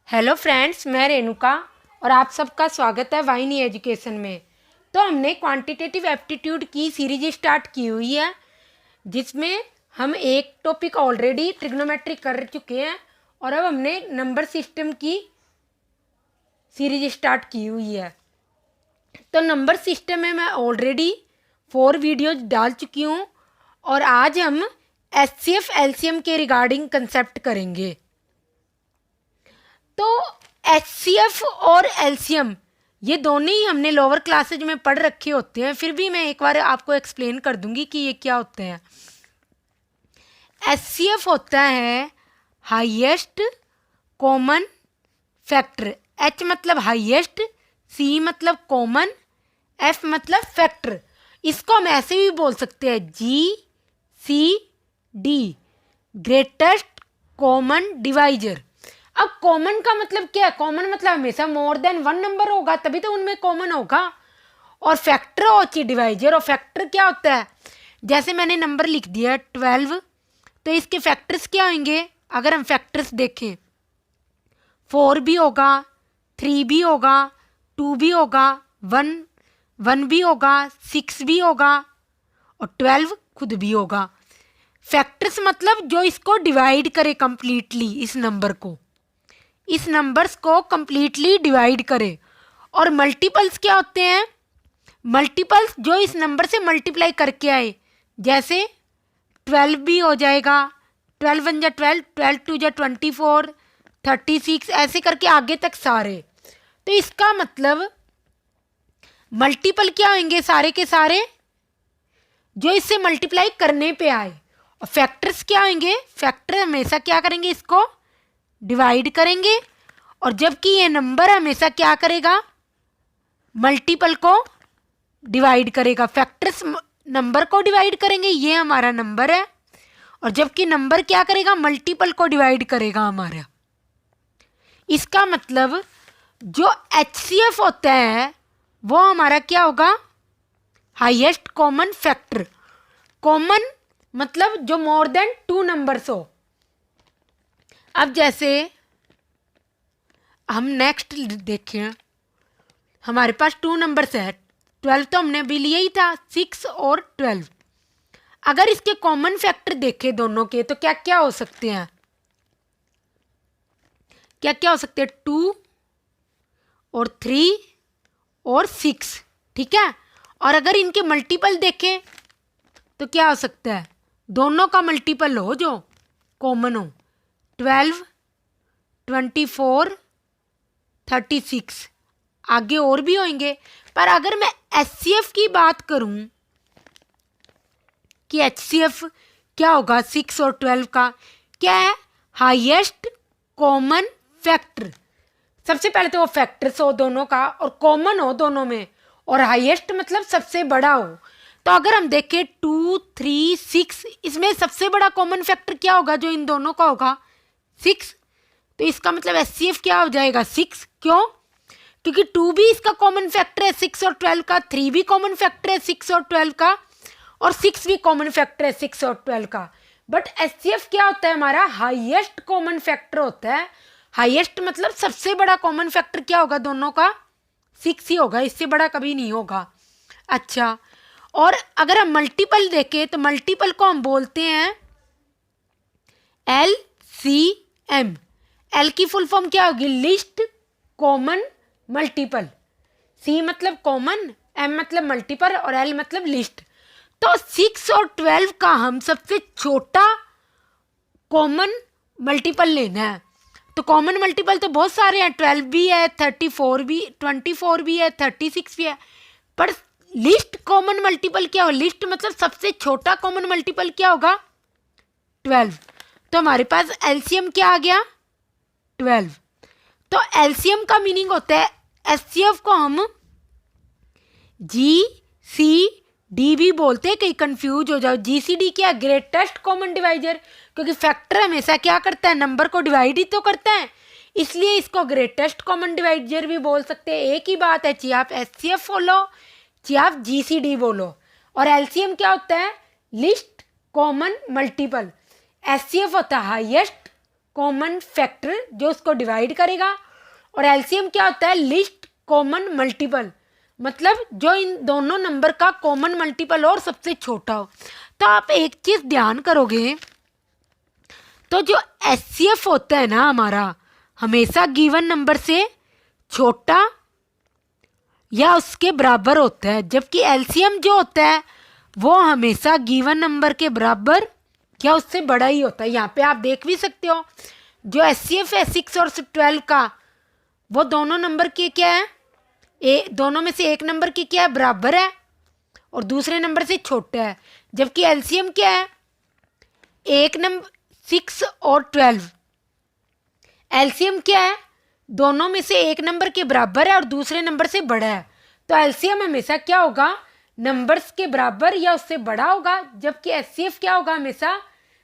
Hello friends, मैं रेणुका और आप सबका स्वागत है वाहिनी एजुकेशन में। तो हमने क्वांटिटेटिव एप्टीट्यूड की सीरीज स्टार्ट की हुई है, जिसमें हम एक टॉपिक ऑलरेडी ट्रिग्नोमेट्री कर चुके हैं और अब हमने नंबर सिस्टम की सीरीज स्टार्ट की हुई है। तो नंबर सिस्टम में मैं ऑलरेडी 4 वीडियोज डाल चुकी हूँ और आज हम एचसीएफ एलसीएम के रिगार्डिंग कंसेप्ट करेंगे। तो एचसीएफ और एलसीएम ये दोनों ही हमने लोअर क्लासेज में पढ़ रखे होते हैं, फिर भी मैं एक बार आपको एक्सप्लेन कर दूंगी कि ये क्या होते हैं। एचसीएफ होता है हाईएस्ट कॉमन फैक्टर। एच मतलब हाईएस्ट, सी मतलब कॉमन, एफ मतलब फैक्टर। इसको हम ऐसे भी बोल सकते हैं GCD, ग्रेटेस्ट कॉमन डिवाइजर। अब कॉमन का मतलब क्या है? कॉमन मतलब हमेशा मोर देन 1 नंबर होगा तभी तो उनमें कॉमन होगा। और फैक्टर होती है डिवाइजर। और फैक्टर क्या होता है? जैसे मैंने नंबर लिख दिया 12, तो इसके फैक्टर्स क्या होंगे? अगर हम फैक्टर्स देखें, 4 भी होगा, 3 भी होगा, 2 भी होगा, 1 भी होगा, 6 भी होगा और 12 खुद भी होगा। फैक्टर्स मतलब जो इसको डिवाइड करे कंप्लीटली, इस नंबर्स को कंप्लीटली डिवाइड करे। और मल्टीपल्स क्या होते हैं? मल्टीपल्स जो इस नंबर से मल्टीप्लाई करके आए, जैसे 12 भी हो जाएगा, 12 1 जा 12, 12 2 जा 24, 36, ऐसे करके आगे तक सारे। तो इसका मतलब मल्टीपल क्या होंगे? सारे के सारे जो इससे मल्टीप्लाई करने पे आए। और फैक्टर्स क्या होंगे? फैक्टर हमेशा क्या करेंगे? इसको डिवाइड करेंगे। और जबकि ये नंबर हमेशा क्या करेगा? मल्टीपल को डिवाइड करेगा। फैक्टर्स नंबर को डिवाइड करेंगे, ये हमारा नंबर है, और जबकि नंबर क्या करेगा? मल्टीपल को डिवाइड करेगा हमारा। इसका मतलब जो एचसीएफ होता है वो हमारा क्या होगा? Highest common factor. कॉमन मतलब जो मोर देन 2 नंबर्स हो। अब जैसे हम नेक्स्ट देखें, हमारे पास 2 नंबर्स है। 12 तो हमने अभी लिया ही था, 6 और 12। अगर इसके कॉमन फैक्टर देखें दोनों के, तो क्या क्या हो सकते हैं? क्या क्या हो सकते हैं? 2 और 3 और 6, ठीक है। और अगर इनके मल्टीपल देखें तो क्या हो सकता है? दोनों का मल्टीपल हो जो कॉमन हो। 12, 24, 36, आगे और भी होंगे। पर अगर मैं एचसीएफ की बात करूं कि एचसीएफ क्या होगा 6 और 12 का, क्या है? Highest common factor. सबसे पहले तो वो फैक्टर्स हो दोनों का और कॉमन हो दोनों में, और हाईएस्ट मतलब सबसे बड़ा हो। तो अगर हम देखें 2, 3, 6, इसमें सबसे बड़ा कॉमन फैक्टर क्या होगा जो इन दोनों का होगा? 6। तो इसका मतलब एचसीएफ क्या हो जाएगा? 6। क्यों? क्योंकि 2 भी इसका कॉमन फैक्टर है 6 और 12 का, 3 भी कॉमन फैक्टर है 6 और 12 का, और 6 भी कॉमन फैक्टर है 6 और 12 का। बट एचसीएफ क्या होता है? हमारा हाईएस्ट कॉमन फैक्टर होता है। हाईएस्ट मतलब सबसे बड़ा कॉमन फैक्टर क्या होगा दोनों का? 6 ही होगा, इससे बड़ा कभी नहीं होगा। अच्छा, और अगर हम मल्टीपल देखें तो मल्टीपल को हम बोलते हैं LCM। एल की फुल फॉर्म क्या होगी? Least common multiple. सी मतलब कॉमन, एम मतलब मल्टीपल और एल मतलब लिस्ट। तो 6 और 12 का हम सबसे छोटा कॉमन मल्टीपल लेना है। तो कॉमन मल्टीपल तो बहुत सारे हैं, 12 भी है, 34 भी, 24 भी है, 36 भी है। पर लिस्ट कॉमन मल्टीपल क्या हो? लिस्ट मतलब सबसे छोटा कॉमन मल्टीपल क्या होगा? 12। तो हमारे पास एलसीएम क्या आ गया? 12। तो एलसीएम का मीनिंग होता है, एचसीएफ को हम GCD भी बोलते हैं, कहीं कंफ्यूज हो जाओ। GCD क्या? Greatest common divisor. क्योंकि फैक्टर हमेशा क्या करता है? नंबर को डिवाइड ही तो करता है, इसलिए इसको ग्रेटेस्ट कॉमन डिवाइजर भी बोल सकते हैं। एक ही बात है, चाहे आप एचसीएफ बोलो चाहे आप GCD बोलो। और एलसीएम क्या होता है? List common multiple. एचसीएफ होता है हाईएस्ट कॉमन फैक्टर जो उसको डिवाइड करेगा, और एलसीएम क्या होता है, लिस्ट कॉमन मल्टीपल, मतलब जो इन दोनों नंबर का कॉमन मल्टीपल और सबसे छोटा हो। तो आप एक चीज ध्यान करोगे, तो जो एचसीएफ होता है ना हमारा, हमेशा गिवन नंबर से छोटा या उसके बराबर होता है, जबकि एलसीएम जो होता है वो हमेशा गिवन नंबर के बराबर या उससे बड़ा ही होता है। यहाँ पे आप देख भी सकते हो, जो एचसीएफ है 6 और 12 का, वो दोनों नंबर के क्या है, दोनों में से एक नंबर की क्या है, बराबर है, और दूसरे नंबर से छोटा है। जबकि एलसीएम क्या है, एक नंबर 6 और 12, एलसीएम क्या है, दोनों में से एक नंबर के बराबर है और दूसरे नंबर से बड़ा है। तो एलसीएम हमेशा क्या होगा, नंबर्स के बराबर या उससे बड़ा होगा, जबकि एचसीएफ क्या होगा, हमेशा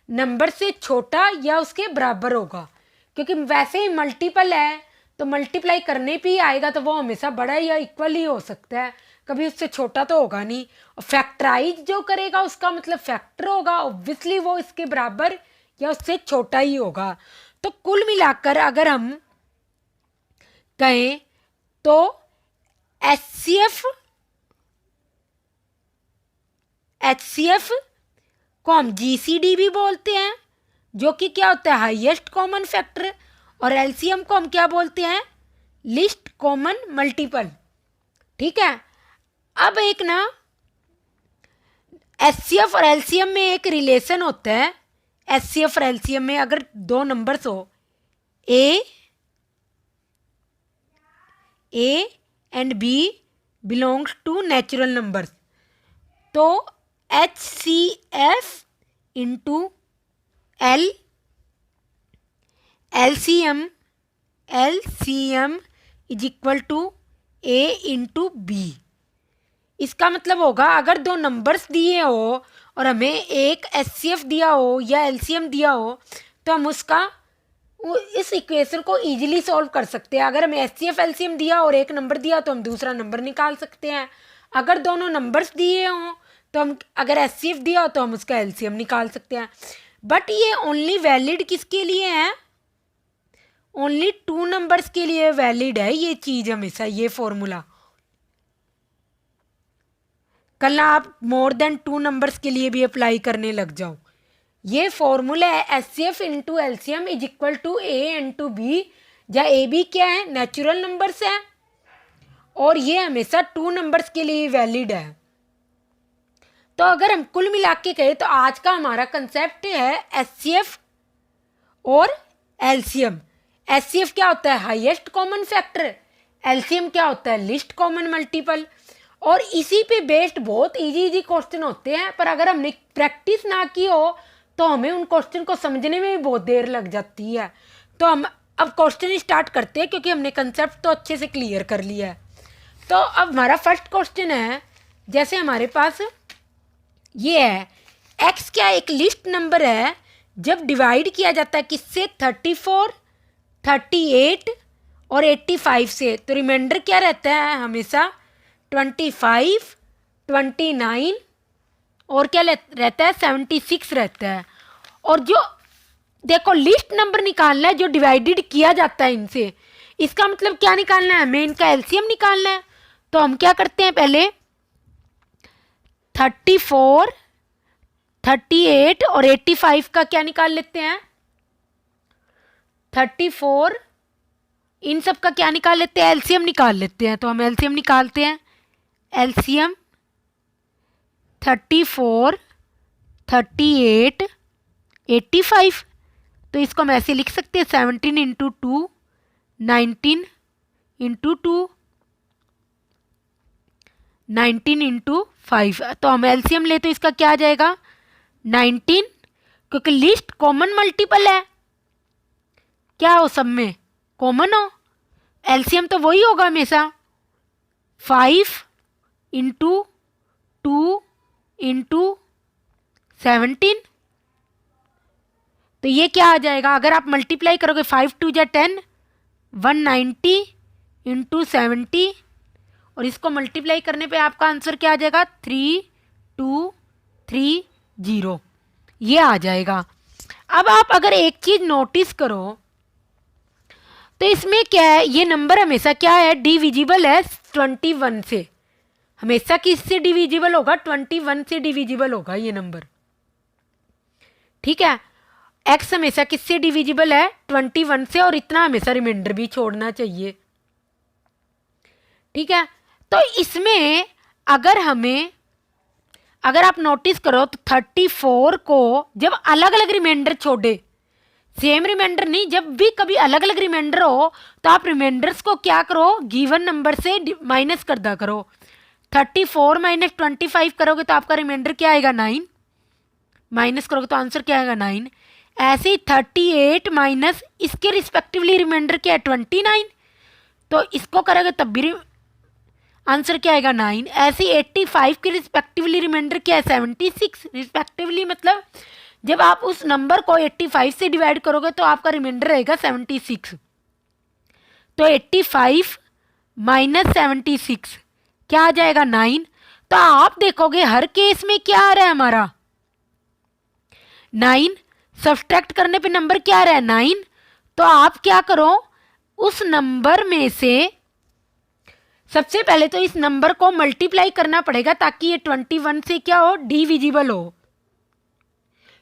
नंबर से छोटा या उसके बराबर होगा। क्योंकि वैसे ही मल्टीपल है तो मल्टीप्लाई करने पे ही आएगा, तो वो हमेशा बड़ा या इक्वल ही हो सकता है, कभी उससे छोटा तो होगा नहीं। और फैक्टराइज जो करेगा उसका मतलब फैक्टर होगा, ऑब्वियसली वो इसके बराबर या उससे छोटा ही होगा। तो कुल मिलाकर अगर हम कहें तो एचसीएफ को हम जीसीडी भी बोलते हैं, जो कि क्या होता है, हाईएस्ट कॉमन फैक्टर, और एलसीएम को हम क्या बोलते हैं, लिस्ट कॉमन मल्टीपल। ठीक है। अब एक ना एचसीएफ और एलसीएम में एक रिलेशन होता है। एचसीएफ और एलसीएम में अगर दो नंबर्स हो, A and B belongs to natural numbers, तो HCF into LCM is equal to A into B. इसका मतलब होगा अगर दो नंबर्स दिए हो और हमें एक HCF दिया हो या LCM दिया हो, तो हम उसका इस इक्वेशन को इजीली सॉल्व कर सकते हैं। अगर हमें HCF LCM दिया और एक नंबर दिया तो हम दूसरा नंबर निकाल सकते हैं। अगर दोनों नंबर्स दिए हों तो हम, अगर HCF दिया हो तो हम उसका LCM निकाल सकते हैं। बट ये ओनली वैलिड किसके लिए है, ओनली 2 नंबर्स के लिए वैलिड है ये चीज हमेशा, ये फॉर्मूला। कल आप मोर देन 2 नंबर्स के लिए भी अप्लाई करने लग जाओ। ये फॉर्मूला है HCF into LCM is equal to A into B, जहाँ ए बी क्या है, नेचुरल नंबर्स है, और ये हमेशा 2 नंबर्स के लिए वैलिड है। तो अगर हम कुल मिला के कहें तो आज का हमारा कंसेप्ट है HCF और LCM। HCF क्या होता है, हाईएस्ट कॉमन फैक्टर, LCM क्या होता है, लिस्ट कॉमन मल्टीपल। और इसी पे बेस्ड बहुत इजी क्वेश्चन होते हैं, पर अगर हमने प्रैक्टिस ना की हो तो हमें उन क्वेश्चन को समझने में भी बहुत देर लग जाती है। तो हम अब क्वेश्चन स्टार्ट करते हैं, क्योंकि हमने कंसेप्ट तो अच्छे से क्लियर कर लिया है। तो अब हमारा फर्स्ट क्वेश्चन है, जैसे हमारे पास ये है, x क्या एक लिस्ट नंबर है, जब डिवाइड किया जाता है किससे, 34, 38 और 85 से, तो रिमाइंडर क्या रहता है, हमेशा 25, 29 और क्या रहता है, 76 रहता है। और जो देखो लिस्ट नंबर निकालना है जो डिवाइडेड किया जाता है इनसे, इसका मतलब क्या निकालना है, हमें इनका एलसीएम निकालना है। तो हम क्या करते हैं, पहले 34, 38 और 85 का क्या निकाल लेते हैं, 34 इन सब का क्या निकाल लेते हैं, एलसीएम निकाल लेते हैं। तो हम एलसीएम निकालते हैं, एलसीएम 34, 38, 85, तो इसको हम ऐसे लिख सकते हैं 17 इंटू 2, 19 इंटू 2, 19 इंटू 5। तो हम एलसीएम ले तो इसका क्या आ जाएगा, 19, क्योंकि लिस्ट कॉमन मल्टीपल है, क्या हो सब में कॉमन हो, एलसीएम तो वही होगा हमेशा, 5 इंटू 2 इंटू 17। तो ये क्या आ जाएगा, अगर आप मल्टीप्लाई करोगे 5 2 जा 10, 190 इंटू 70, और इसको मल्टीप्लाई करने पे आपका आंसर क्या आ जाएगा, 3230, ये आ जाएगा। अब आप अगर एक चीज नोटिस करो तो इसमें क्या है, ये नंबर हमेशा क्या है, डिविजिबल है 21 से। हमेशा किससे डिविजिबल होगा, 21 से डिविजिबल होगा ये नंबर। ठीक है, x हमेशा किससे डिविजिबल है, 21 से, और इतना हमेशा रिमाइंडर भी छोड़ना चाहिए। ठीक है, तो इसमें अगर आप नोटिस करो तो 34 को जब अलग अलग रिमाइंडर छोड़े, सेम रिमाइंडर नहीं, जब भी कभी अलग अलग रिमाइंडर हो तो आप रिमाइंडर्स को क्या करो, गिवन नंबर से माइनस कर दिया करो। 34 माइनस 25 करोगे तो आपका रिमाइंडर क्या आएगा, 9। माइनस करोगे तो आंसर क्या आएगा, 9। ऐसे ही 38 माइनस इसके रिस्पेक्टिवली रिमाइंडर क्या है, 29, तो इसको करोगे तब भी आंसर क्या आएगा, 9। ऐसे ही 85 के रिस्पेक्टिवली रिमाइंडर क्या है, 76। रिस्पेक्टिवली मतलब जब आप उस नंबर को 85 से डिवाइड करोगे तो आपका रिमाइंडर रहेगा 76। तो 85 माइनस 76 क्या आ जाएगा, 9। तो आप देखोगे हर केस में क्या आ रहा है हमारा, 9। सब्सट्रैक्ट करने पे नंबर क्या आ रहा है, 9। तो आप क्या करो, उस नंबर में से सबसे पहले तो इस नंबर को मल्टीप्लाई करना पड़ेगा ताकि ये 21 से क्या हो, डिविजिबल हो,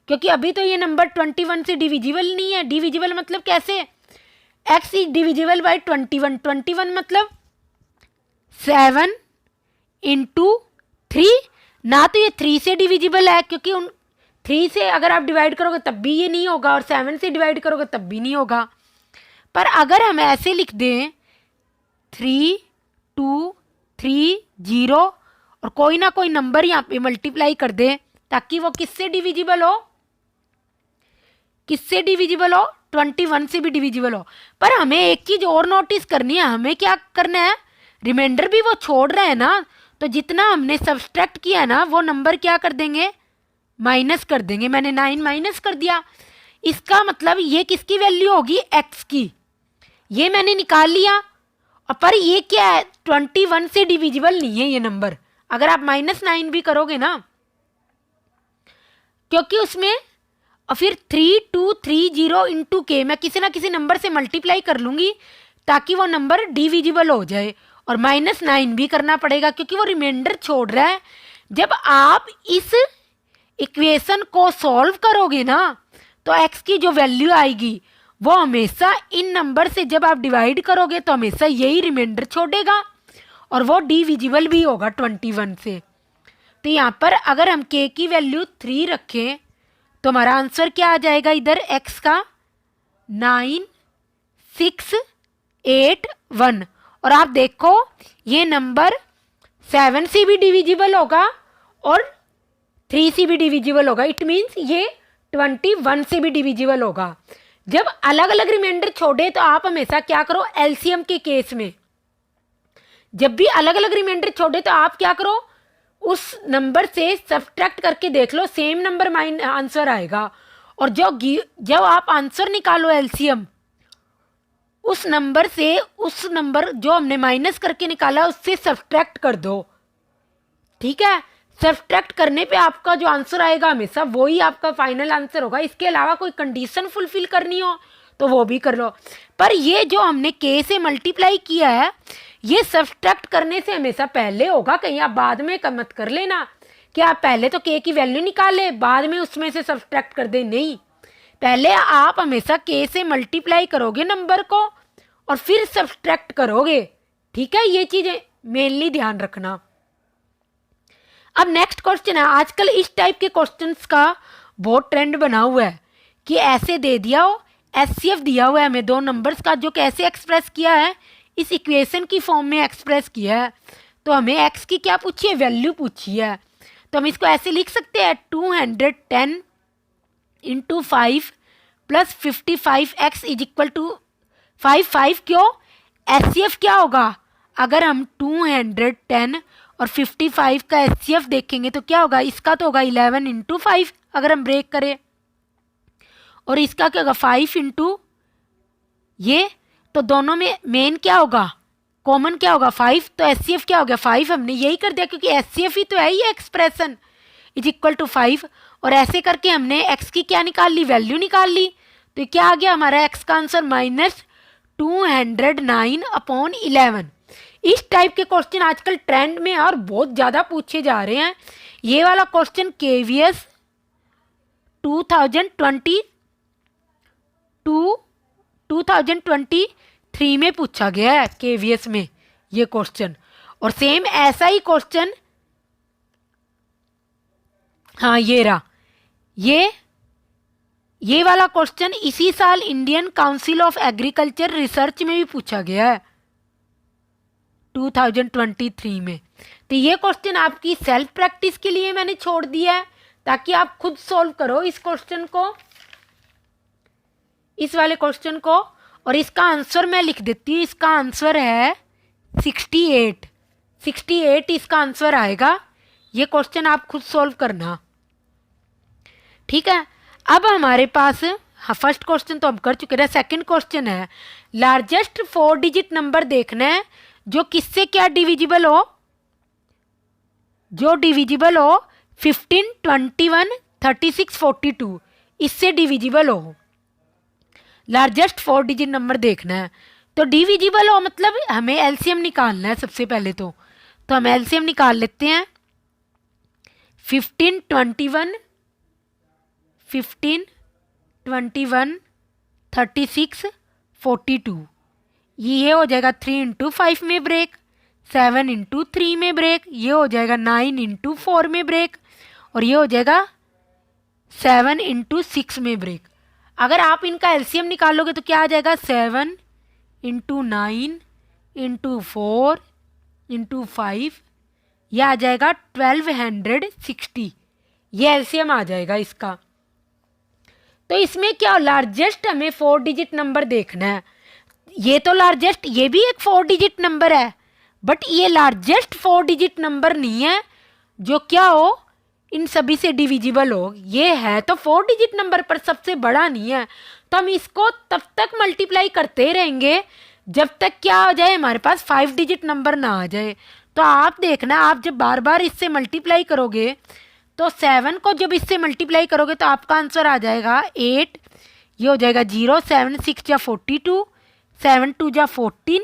क्योंकि अभी तो ये नंबर 21 से डिविजिबल नहीं है। डिविजिबल मतलब कैसे, x इज डिविजिबल बाय 21। 21 मतलब 7 इंटू 3, ना तो ये 3 से डिविजिबल है, क्योंकि उन 3 से अगर आप डिवाइड करोगे तब भी ये नहीं होगा, और 7 से डिवाइड करोगे तब भी नहीं होगा। पर अगर हम ऐसे लिख दें 3 2 3 0 और कोई ना कोई नंबर यहाँ पे मल्टीप्लाई कर दें ताकि वो किससे डिविजिबल हो, किससे डिविजिबल हो, 21 से भी डिविजिबल हो। पर हमें एक चीज और नोटिस करनी है, हमें क्या करना है, रिमाइंडर भी वो छोड़ रहे हैं ना, तो जितना हमने सब्सट्रैक्ट किया है ना वो नंबर क्या कर देंगे, माइनस कर देंगे। मैंने 9 माइनस कर दिया, इसका मतलब ये किसकी वैल्यू होगी, x की, ये मैंने निकाल लिया। और पर ये क्या है, 21 से डिविजिबल नहीं है ये नंबर, अगर आप -9 भी करोगे ना, क्योंकि उसमें और फिर 3230 इंटू के मैं किसी ना किसी नंबर से मल्टीप्लाई कर लूंगी ताकि वो नंबर डिविजिबल हो जाए, और -9 भी करना पड़ेगा क्योंकि वो रिमाइंडर छोड़ रहा है। जब आप इस इक्वेशन को सॉल्व करोगे ना तो x की जो वैल्यू आएगी वो हमेशा इन नंबर से जब आप डिवाइड करोगे तो हमेशा यही रिमाइंडर छोड़ेगा, और वो डिविजिबल भी होगा 21 से। तो यहाँ पर अगर हम k की वैल्यू 3 रखें तो हमारा आंसर क्या आ जाएगा, इधर x का 9681। और आप देखो ये नंबर 7 से भी डिविजिबल होगा और 3 से भी डिविजिबल होगा, इट मीन्स ये 21 से भी डिविजिबल होगा। जब अलग अलग रिमाइंडर छोड़े तो आप हमेशा क्या करो, एलसीएम के केस में जब भी अलग अलग रिमाइंडर छोड़े तो आप क्या करो, उस नंबर से सब्ट्रैक्ट करके देख लो, सेम नंबर आंसर आएगा। और जब आप आंसर निकालो एलसीएम, उस नंबर से उस नंबर जो हमने माइनस करके निकाला उससे सब्ट्रैक्ट कर दो। ठीक है, सब्ट्रैक्ट करने पे आपका जो आंसर आएगा हमेशा वही आपका फाइनल आंसर होगा। इसके अलावा कोई कंडीशन फुलफिल करनी हो तो वो भी कर लो। पर ये जो हमने के से मल्टीप्लाई किया है ये सब्ट्रैक्ट करने से हमेशा पहले होगा, कहीं आप बाद में मत कर लेना कि आप पहले तो के की वैल्यू निकाले बाद में उसमें से सब्ट्रैक्ट कर दे, नहीं, पहले आप हमेशा के से मल्टीप्लाई करोगे नंबर को और फिर सब्ट्रैक्ट करोगे। ठीक है, ये चीजें मेनली ध्यान रखना। अब नेक्स्ट क्वेश्चन है, आजकल इस टाइप के क्वेश्चंस का बहुत ट्रेंड बना हुआ है कि ऐसे दे दिया हो, एचसीएफ दिया हुआ है हमें दो नंबर्स का जो कैसे एक्सप्रेस किया है, इस इक्वेशन की फॉर्म में एक्सप्रेस किया है। तो हमें एक्स की क्या पूछी है, वैल्यू पूछी है। तो हम इसको ऐसे लिख सकते हैं 210 into 5 plus 55x is equal to 5 क्यों, एचसीएफ क्या होगा, अगर हम 210 और 55 का एचसीएफ देखेंगे तो क्या होगा, इसका तो होगा 11 इंटू 5 अगर हम ब्रेक करें, और इसका क्या होगा 5 इंटू ये, तो दोनों में मेन क्या होगा, कॉमन क्या होगा 5, तो एचसीएफ क्या हो गया 5। हमने यही कर दिया क्योंकि एचसीएफ ही तो है ये एक्सप्रेशन, इज इक्वल टू 5, और ऐसे करके हमने x की क्या निकाल ली, वैल्यू निकाल ली। तो क्या आ गया हमारा x का आंसर -209/11। इस टाइप के क्वेश्चन आजकल ट्रेंड में और बहुत ज़्यादा पूछे जा रहे हैं। ये वाला क्वेश्चन KVS 2023 में पूछा गया है, KVS में ये क्वेश्चन। और सेम ऐसा ही क्वेश्चन, हाँ ये रहा, ये वाला क्वेश्चन इसी साल Indian council of agriculture research में भी पूछा गया है 2023 में। तो ये क्वेश्चन आपकी सेल्फ प्रैक्टिस के लिए मैंने छोड़ दिया है, ताकि आप खुद सॉल्व करो इस क्वेश्चन को, इस वाले क्वेश्चन को। और इसका आंसर मैं लिख देती हूँ, इसका आंसर है 68 इसका आंसर आएगा। ये क्वेश्चन आप खुद सॉल्व करना, ठीक है। अब हमारे पास, हाँ फर्स्ट क्वेश्चन तो हम कर चुके हैं, सेकंड क्वेश्चन है लार्जेस्ट 4 डिजिट नंबर देखना है जो किससे क्या डिविजिबल हो, जो डिविजिबल हो 15, 21, 36, 42, इससे डिविजिबल हो। लार्जेस्ट 4 डिजिट नंबर देखना है, तो डिविजिबल हो मतलब हमें एलसीएम निकालना है सबसे पहले। तो हम एलसीएम निकाल लेते हैं। 15, 21, 36, 42, ये हो जाएगा 3 × 5 में ब्रेक, 7 × 3 में ब्रेक, ये हो जाएगा 9 × 4 में ब्रेक, और ये हो जाएगा 7 × 6 में ब्रेक। अगर आप इनका एलसीएम निकालोगे तो क्या आ जाएगा, 7 × 9 × 4 × 5, यह आ जाएगा 1260, ये एलसीएम आ जाएगा इसका। तो इसमें क्या, लार्जेस्ट हमें 4 डिजिट नंबर देखना है। ये तो लार्जेस्ट, ये भी एक 4 डिजिट नंबर है, बट ये लार्जेस्ट 4 डिजिट नंबर नहीं है जो क्या हो, इन सभी से डिविजिबल हो। ये है तो 4 डिजिट नंबर पर सबसे बड़ा नहीं है, तो हम इसको तब तक मल्टीप्लाई करते रहेंगे जब तक क्या हो जाए, हमारे पास 5 डिजिट नंबर ना आ जाए। तो आप देखना, आप जब बार बार इससे मल्टीप्लाई करोगे तो 7 को जब इससे मल्टीप्लाई करोगे तो आपका आंसर आ जाएगा 8, ये हो जाएगा 0, 7 × 6 = 42, 7 × 2 = 14,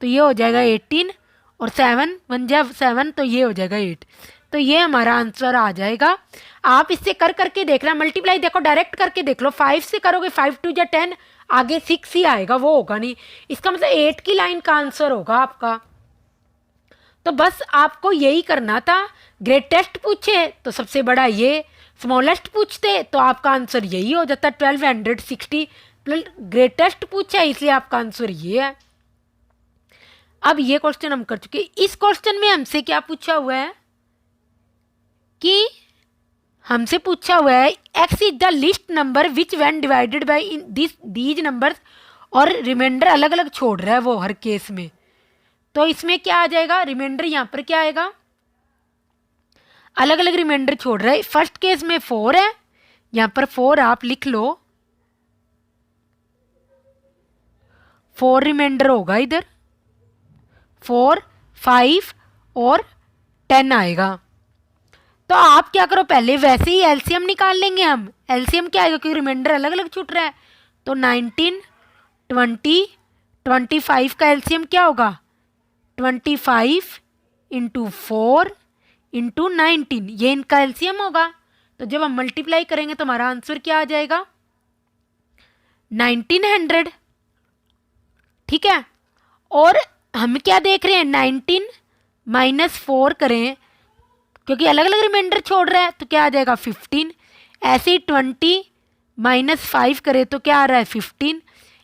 तो ये हो जाएगा 18, और 7 × 1 = 7, तो ये हो जाएगा 8। तो ये हमारा आंसर आ जाएगा। आप इससे कर करके देखना, मल्टीप्लाई देखो डायरेक्ट करके देख लो। 5 से करोगे 5 × 2 = 10, आगे 6 ही आएगा, वो होगा नहीं, इसका मतलब 8 की लाइन का आंसर होगा आपका। तो बस आपको यही करना था। ग्रेटेस्ट पूछे तो सबसे बड़ा ये, स्मॉलेस्ट पूछते तो आपका आंसर यही हो जाता 1260, प्लस ग्रेटेस्ट पूछा इसलिए आपका आंसर ये है। अब ये क्वेश्चन हम कर चुके। इस क्वेश्चन में हमसे क्या पूछा हुआ है कि हमसे पूछा हुआ है x is the list number which when divided by in these numbers, और रिमाइंडर अलग अलग छोड़ रहा है वो हर केस में। तो इसमें क्या आ जाएगा, रिमाइंडर यहाँ पर क्या आएगा, अलग अलग रिमाइंडर छोड़ रहा है। फर्स्ट केस में 4 है, यहाँ पर 4 आप लिख लो, 4 रिमाइंडर होगा इधर, 4, 5 और 10 आएगा। तो आप क्या करो, पहले वैसे ही एलसीएम निकाल लेंगे हम। एलसीएम क्या आएगा, क्योंकि रिमाइंडर अलग अलग छूट रहा है। तो 19, 20, 25 का एलसीएम क्या होगा, 25 × 4 × 19, ये इनका एलसीएम होगा। तो जब हम मल्टीप्लाई करेंगे तो हमारा आंसर क्या आ जाएगा, 1900, ठीक है। और हम क्या देख रहे हैं, 19 - 4 करें, क्योंकि अलग अलग रिमाइंडर छोड़ रहा है, तो क्या आ जाएगा 15। ऐसे ही 20 - 5 करें तो क्या आ रहा है 15।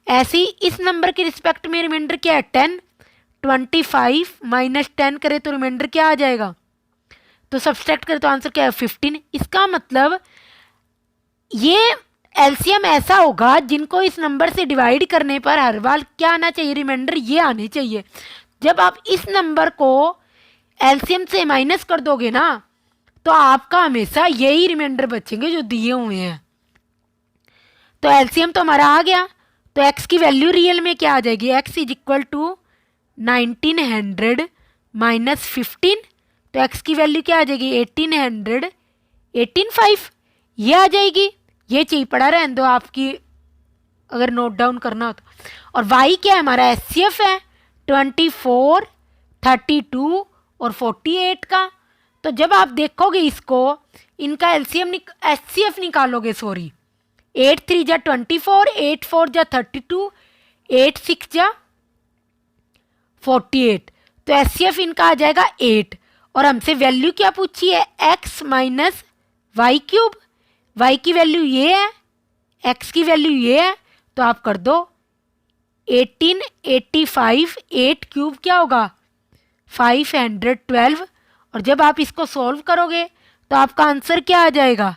ऐसे ही इस नंबर के रिस्पेक्ट में रिमाइंडर क्या है 10, 25 - 10 करें तो रिमाइंडर क्या आ जाएगा, तो सब्सट्रैक्ट करें तो आंसर क्या है 15। इसका मतलब ये एलसीएम ऐसा होगा जिनको इस नंबर से डिवाइड करने पर हर बार क्या आना चाहिए, रिमाइंडर ये आने चाहिए। जब आप इस नंबर को एलसीएम से माइनस कर दोगे ना, तो आपका हमेशा यही रिमाइंडर बचेंगे जो दिए हुए हैं। तो एलसीएम तो हमारा आ गया, तो x की वैल्यू रियल में क्या आ जाएगी, x इज इक्वल टू 1900 - 15, तो x की वैल्यू क्या आ जाएगी 1800 18/5 ये आ जाएगी, ये चाहिए पड़ा रहने दो आपकी अगर नोट डाउन करना हो तो। और y क्या है हमारा, HCF है 24, 32 और 48 का। तो जब आप देखोगे इसको, इनका HCF निकालोगे, सॉरी, 8 3 जा 24, 8 4 जा 32, 8 6 जा 48। तो HCF इनका आ जाएगा 8। और हमसे वैल्यू क्या पूछी है, x minus Y cube. y की वैल्यू ये है, x की वैल्यू ये है, तो आप कर दो 1885, 8 क्यूब क्या होगा 512। और जब आप इसको सॉल्व करोगे तो आपका आंसर क्या आ जाएगा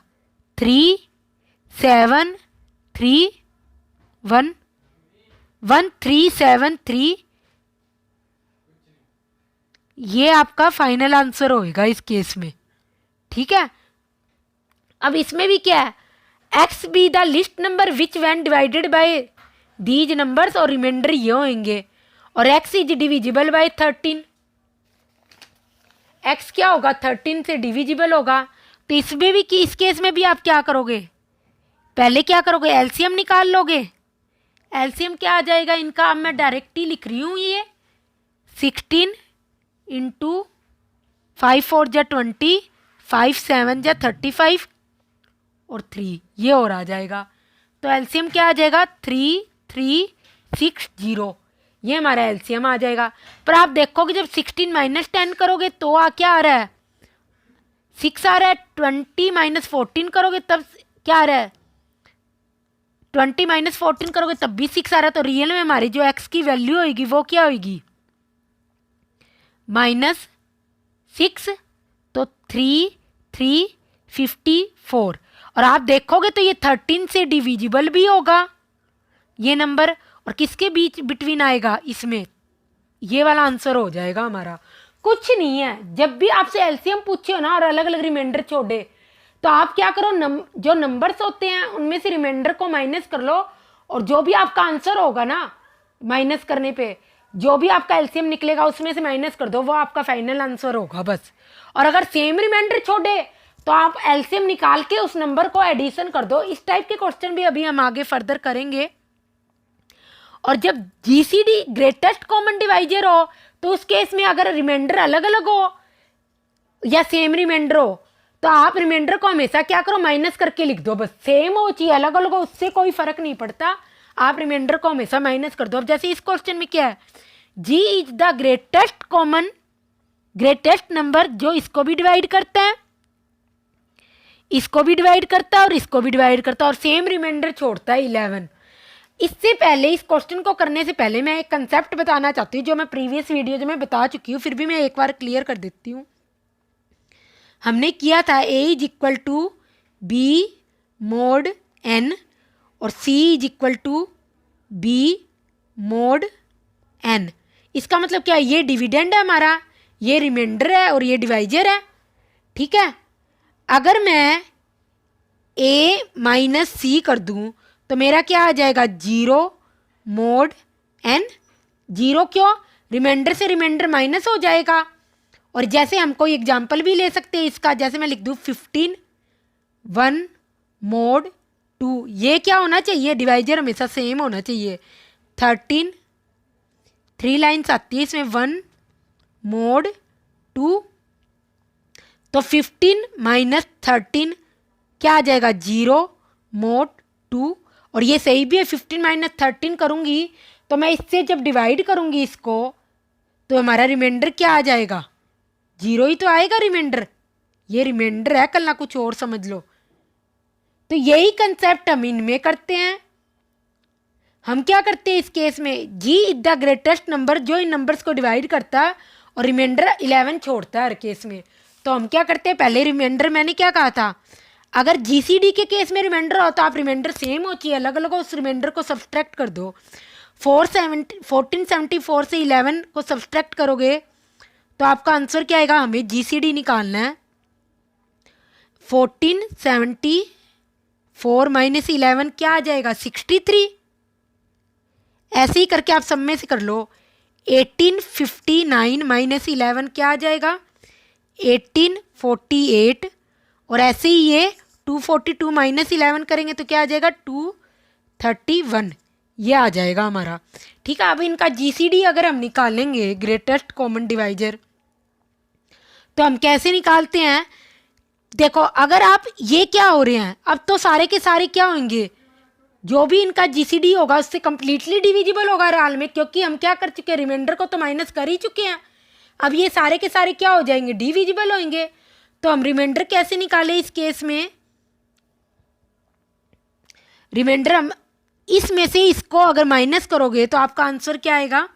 1373, ये आपका फाइनल आंसर होएगा इस केस में। ठीक है, अब इसमें भी क्या है, x be the list number which when divided by these numbers, और रिमाइंडर ये होंगे। और x is divisible by 13, x क्या होगा 13 से डिविजिबल होगा। तो इसमें भी कि इस केस में भी आप क्या करोगे, पहले क्या करोगे, एलसीएम निकाल लोगे। एलसीएम क्या आ जाएगा इनका, अब मैं डायरेक्ट ही लिख रही हूँ, ये 16 इंटू 5 4 जा 20, 5 7 जा 35 और 3 ये और आ जाएगा। तो एलसीएम क्या आ जाएगा 3360, ये हमारा एलसीएम आ जाएगा। पर आप देखोगे जब 16 माइनस 10 करोगे तो क्या आ रहा है, 6 आ रहा है। 20 माइनस 14 करोगे तब क्या आ रहा है, 20 माइनस 14 करोगे तब भी 6 आ रहा है। तो रियल में हमारी जो एक्स की वैल्यू होगी वो क्या होगी, -6, तो 3354। और आप देखोगे तो ये 13 से डिविजिबल भी होगा ये नंबर, और किसके बीच बिटवीन आएगा, इसमें ये वाला आंसर हो जाएगा हमारा। कुछ नहीं है, जब भी आपसे एलसीएम पूछे हो ना और अलग अलग रिमाइंडर छोड़े, तो आप क्या करो, जो नंबर्स होते हैं उनमें से रिमाइंडर को माइनस कर लो, और जो भी आपका आंसर होगा ना माइनस करने पे जो भी आपका एलसीएम निकलेगा उसमें से माइनस कर दो, वो आपका फाइनल आंसर होगा बस। और अगर सेम रिमाइंडर छोड़े तो आप एलसीएम निकाल के उस नंबर को एडिशन कर दो। इस टाइप के क्वेश्चन भी अभी हम आगे फर्दर करेंगे। और जब जीसीडी ग्रेटेस्ट कॉमन डिवाइजर हो तो उस केस में अगर रिमाइंडर अलग अलग हो या सेम रिमाइंडर हो तो आप रिमाइंडर को हमेशा क्या करो, माइनस करके लिख दो। बस सेम हो चाहिए अलग अलग हो उससे कोई फर्क नहीं पड़ता, आप रिमाइंडर को हमेशा माइनस कर दो। अब जैसे इस क्वेश्चन में क्या है, जी इज द ग्रेटेस्ट नंबर, जो इसको भी डिवाइड करता है, इसको भी डिवाइड करता है और इसको भी डिवाइड करता है, और सेम रिमाइंडर छोड़ता है 11। इससे पहले, इस क्वेश्चन को करने से पहले मैं एक कंसेप्ट बताना चाहती हूँ जो मैं प्रीवियस वीडियो में बता चुकी हूँ, फिर भी मैं एक बार क्लियर कर देती हूँ। हमने किया था a is equal to B mod n और c is equal to B mod n। इसका मतलब क्या है, ये डिविडेंड है हमारा, ये रिमाइंडर है और ये डिवाइजर है। ठीक है, अगर मैं a माइनस सी कर दूं तो मेरा क्या आ जाएगा 0 मोड n। 0 क्यों, रिमाइंडर से रिमाइंडर माइनस हो जाएगा। और जैसे हम कोई एग्जाम्पल भी ले सकते हैं इसका, जैसे मैं लिख दूं 15 1 मोड 2, ये क्या होना चाहिए, डिवाइजर हमेशा सेम होना चाहिए। 13 3 लाइन्स आती है इसमें 1 मोड 2, तो 15 माइनस 13 क्या आ जाएगा 0 मोड 2। और ये सही भी है, 15 माइनस 13 करूँगी तो मैं इससे जब डिवाइड करूँगी इसको तो हमारा रिमाइंडर क्या आ जाएगा, 0 ही तो आएगा रिमाइंडर। ये रिमाइंडर है, कल ना कुछ और समझ लो। तो यही कंसेप्ट हम इनमें करते हैं। हम क्या करते हैं इस केस में, जी इज द ग्रेटेस्ट नंबर, जो इन नंबर्स को डिवाइड करता है और रिमाइंडर 11 छोड़ता है हर केस में। तो हम क्या करते हैं, पहले रिमाइंडर, मैंने क्या कहा था, अगर जीसीडी के केस में रिमाइंडर हो तो आप रिमाइंडर सेम हो चाहिए, अलग अलग हो, उस रिमाइंडर को सब्सट्रैक्ट कर दो। 1474 से 11 को सब्सट्रैक्ट करोगे तो आपका आंसर क्या आएगा, हमें जीसीडी निकालना है। 1474 माइनस 11 क्या आ जाएगा 63। ऐसे ही करके आप सब में से कर लो। 1859 माइनस 11 क्या आ जाएगा 1848, और ऐसे ही ये 242 माइनस 11 करेंगे तो क्या आ जाएगा 231, ये आ जाएगा हमारा। ठीक है, अब इनका जीसीडी अगर हम निकालेंगे ग्रेटेस्ट कॉमन डिवाइजर, तो हम कैसे निकालते हैं? देखो, अगर आप ये क्या हो रहे हैं, अब तो सारे के सारे क्या होंगे, जो भी इनका जीसीडी होगा उससे कंप्लीटली डिविजिबल होगा हाल में, क्योंकि हम क्या कर चुके हैं, रिमाइंडर को तो माइनस कर ही चुके हैं। अब ये सारे के सारे क्या हो जाएंगे, डिविजिबल होंगे। तो हम रिमाइंडर कैसे निकालें इस केस में? रिमाइंडर हम इसमें से इसको अगर माइनस करोगे तो आपका आंसर क्या आएगा,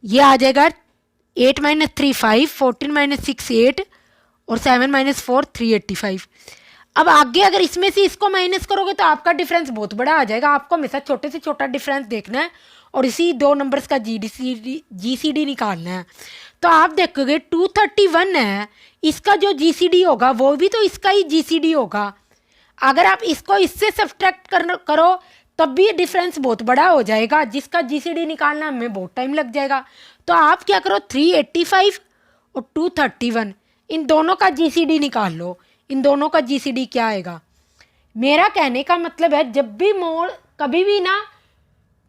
ये आ जाएगा 8 माइनस 3 5, 14 माइनस 6 8 और 7 माइनस 4 385। अब आगे अगर इसमें से इसको माइनस करोगे तो आपका डिफरेंस बहुत बड़ा आ जाएगा। आपको हमेशा छोटे से छोटा डिफरेंस देखना है और इसी दो नंबर्स का जीसीडी निकालना है। तो आप देखोगे 231 है, इसका जो जीसीडी होगा वो भी तो इसका ही जीसीडी होगा। अगर आप इसको इससे सब्ट्रैक्ट करो तब भी डिफरेंस बहुत बड़ा हो जाएगा, जिसका जीसीडी निकालना हमें बहुत टाइम लग जाएगा। तो आप क्या करो, 385 और 231 इन दोनों का जीसीडी निकाल लो। इन दोनों का जीसीडी क्या आएगा? मेरा कहने का मतलब है, जब भी कभी भी ना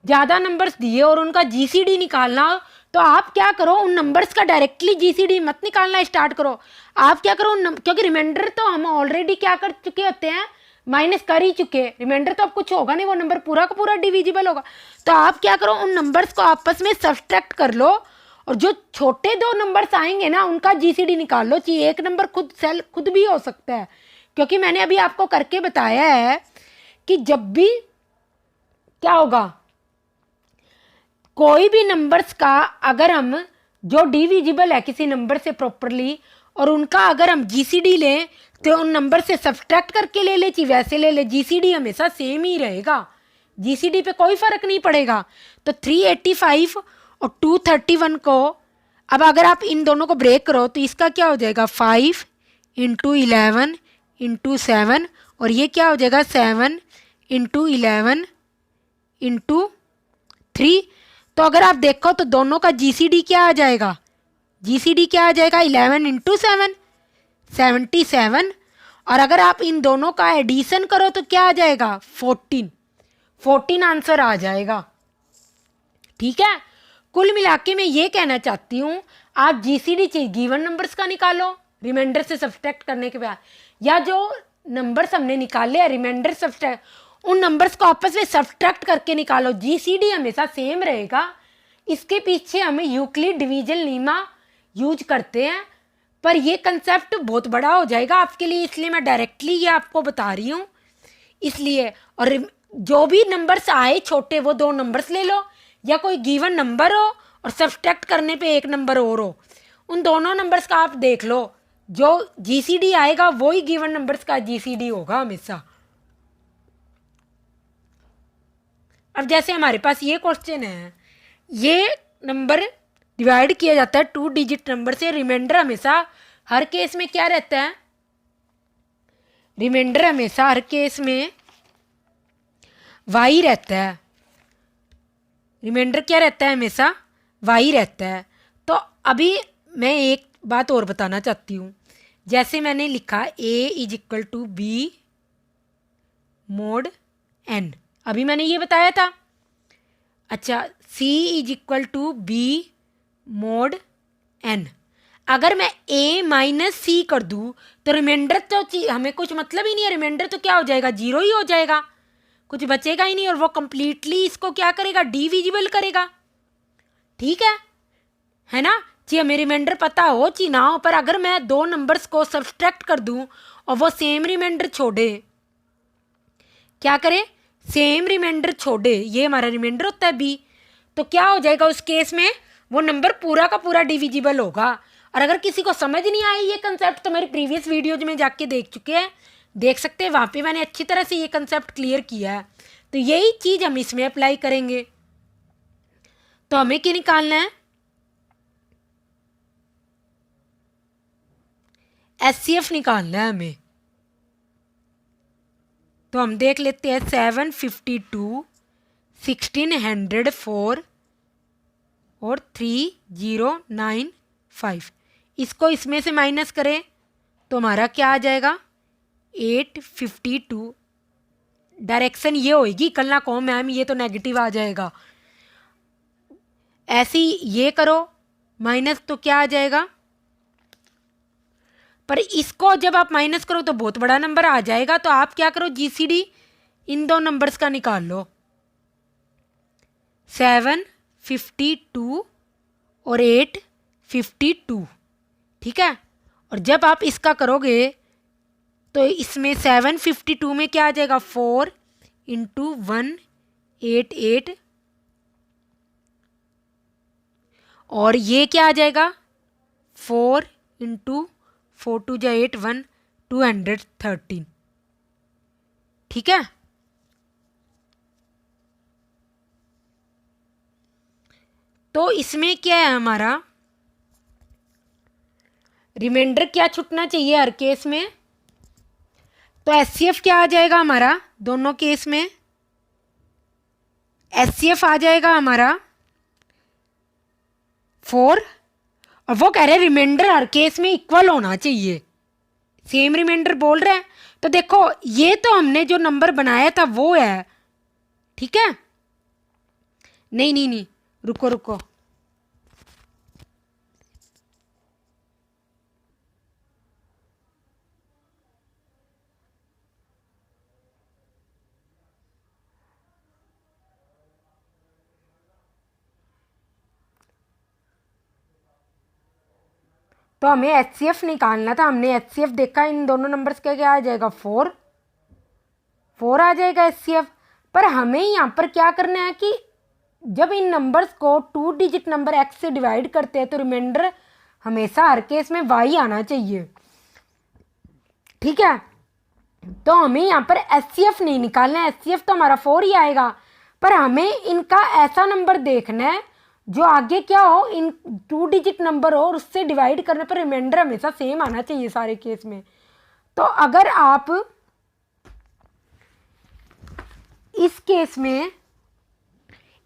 ज़्यादा नंबर्स दिए और उनका जीसीडी निकालना हो तो आप क्या करो, उन नंबर्स का डायरेक्टली जीसीडी मत निकालना स्टार्ट करो। आप क्या करो, क्योंकि रिमाइंडर तो हम ऑलरेडी क्या कर चुके होते हैं, माइनस कर ही चुके। रिमाइंडर तो अब कुछ होगा नहीं, वो नंबर पूरा का पूरा डिविजिबल होगा। तो आप क्या करो, उन नंबर्स को आपस में सब्ट्रैक्ट कर लो और जो छोटे दो नंबर्स आएंगे ना उनका जीसीडी निकाल लो। चाहिए एक नंबर खुद भी हो सकता है, क्योंकि मैंने अभी आपको करके बताया है कि जब भी क्या होगा, कोई भी नंबर्स का अगर हम जो डिविजिबल है किसी नंबर से प्रॉपरली और उनका अगर हम जीसीडी लें तो उन नंबर से सब्ट्रैक्ट करके ले ले, चाहिए वैसे ले ले, जीसीडी हमेशा सेम ही रहेगा, जीसीडी पे कोई फर्क नहीं पड़ेगा। तो 385 और 231 को अब अगर आप इन दोनों को ब्रेक करो तो इसका क्या हो जाएगा, 5 × 11 × 7 और ये क्या हो जाएगा 7 × 11 × 3। तो अगर आप देखो तो दोनों का जीसीडी क्या आ जाएगा, जीसीडी क्या आ जाएगा 11 × 7 77। और अगर आप इन दोनों का एडिशन करो तो क्या आ जाएगा 14 आंसर आ जाएगा। ठीक है, कुल मिला के मैं ये कहना चाहती हूँ, आप जीसीडी चाहिए गिवन नंबर्स का निकालो रिमाइंडर से सब्ट्रैक्ट करने के बाद, या जो नंबर्स हमने निकाले हैं रिमाइंडर सब्ट्रैक्ट, उन नंबर्स को आपस में सब्ट्रैक्ट करके निकालो। जीसीडी हमेशा सेम रहेगा। इसके पीछे हमें यूक्लिड डिवीजन लीमा यूज करते हैं, पर ये कंसेप्ट बहुत बड़ा हो जाएगा आपके लिए, इसलिए मैं डायरेक्टली ये आपको बता रही हूँ। इसलिए और जो भी नंबर्स आए छोटे वो दो नंबर्स ले लो, या कोई गिवन नंबर हो और सब्ट्रैक्ट करने पे एक नंबर और हो, उन दोनों नंबर्स का आप देख लो, जो जीसीडी आएगा वही गिवन नंबर्स का जीसीडी होगा हमेशा। अब जैसे हमारे पास ये क्वेश्चन है, ये नंबर डिवाइड किया जाता है 2 डिजिट नंबर से, रिमाइंडर हमेशा हर केस में क्या रहता है, रिमाइंडर हमेशा हर केस में वाई रहता है। रिमाइंडर क्या रहता है, हमेशा वाई रहता है। तो अभी मैं एक बात और बताना चाहती हूँ, जैसे मैंने लिखा A = B mod n, अभी मैंने ये बताया था। अच्छा, C = B mod n, अगर मैं A - C कर दूँ तो रिमाइंडर तो हमें कुछ मतलब ही नहीं है, रिमाइंडर तो क्या हो जाएगा 0 ही हो जाएगा, कुछ बचेगा ही नहीं, और वो कंप्लीटली इसको क्या करेगा, डिविजिबल करेगा। ठीक है ना, जी हमें रिमाइंडर पता हो ची ना हो, पर अगर मैं दो नंबर्स को सब्ट्रैक्ट कर दूं और वो सेम रिमाइंडर छोड़े, क्या करे, सेम रिमाइंडर छोड़े, ये हमारा रिमाइंडर होता है बी, तो क्या हो जाएगा उस केस में, वो नंबर पूरा का पूरा डिविजिबल होगा। और अगर किसी को समझ नहीं आई ये कंसेप्ट तो मेरी प्रीवियस वीडियोज में जाके देख सकते हैं, वहाँ पे मैंने अच्छी तरह से ये कंसेप्ट क्लियर किया है। तो यही चीज़ हम इसमें अप्लाई करेंगे। तो हमें क्या निकालना है, एचसीएफ निकालना है हमें। तो हम देख लेते हैं 752, 1604 और 3095, इसको इसमें से माइनस करें तो हमारा क्या आ जाएगा 852। डायरेक्शन ये होएगी, कल ना कहो मैम ये तो नेगेटिव आ जाएगा। ऐसे ही ये करो माइनस, तो क्या आ जाएगा, पर इसको जब आप माइनस करो तो बहुत बड़ा नंबर आ जाएगा। तो आप क्या करो, जीसीडी इन दो नंबर्स का निकाल लो, 752 और 852, ठीक है। और जब आप इसका करोगे तो इसमें 752 में क्या आ जाएगा 4 इंटू 188, और ये क्या आ जाएगा 4 इंटू 4 टू जा 8 1 213, ठीक है। तो इसमें क्या है हमारा रिमाइंडर क्या छुटना चाहिए हर केस में, तो एचसीएफ क्या आ जाएगा हमारा दोनों केस में, एचसीएफ आ जाएगा हमारा 4, और वो कह रहे हैं रिमाइंडर हर केस में इक्वल होना चाहिए, सेम रिमाइंडर बोल रहे हैं। तो देखो ये तो हमने जो नंबर बनाया था वो है, ठीक है। नहीं नहीं नहीं, रुको रुको, तो हमें एचसीएफ निकालना था। हमने एचसीएफ देखा इन दोनों नंबर्स का क्या आ जाएगा 4 आ जाएगा एचसीएफ। पर हमें यहाँ पर क्या करना है कि जब इन नंबर्स को 2 डिजिट नंबर एक्स से डिवाइड करते हैं तो रिमाइंडर हमेशा हर केस में वाई आना चाहिए, ठीक है। तो हमें यहाँ पर एचसीएफ नहीं निकालना है, एचसीएफ तो हमारा 4 ही आएगा, पर हमें इनका ऐसा नंबर देखना है जो आगे क्या हो, इन 2 डिजिट नंबर हो और उससे डिवाइड करने पर रिमाइंडर हमेशा सेम आना चाहिए सारे केस में। तो अगर आप इस केस में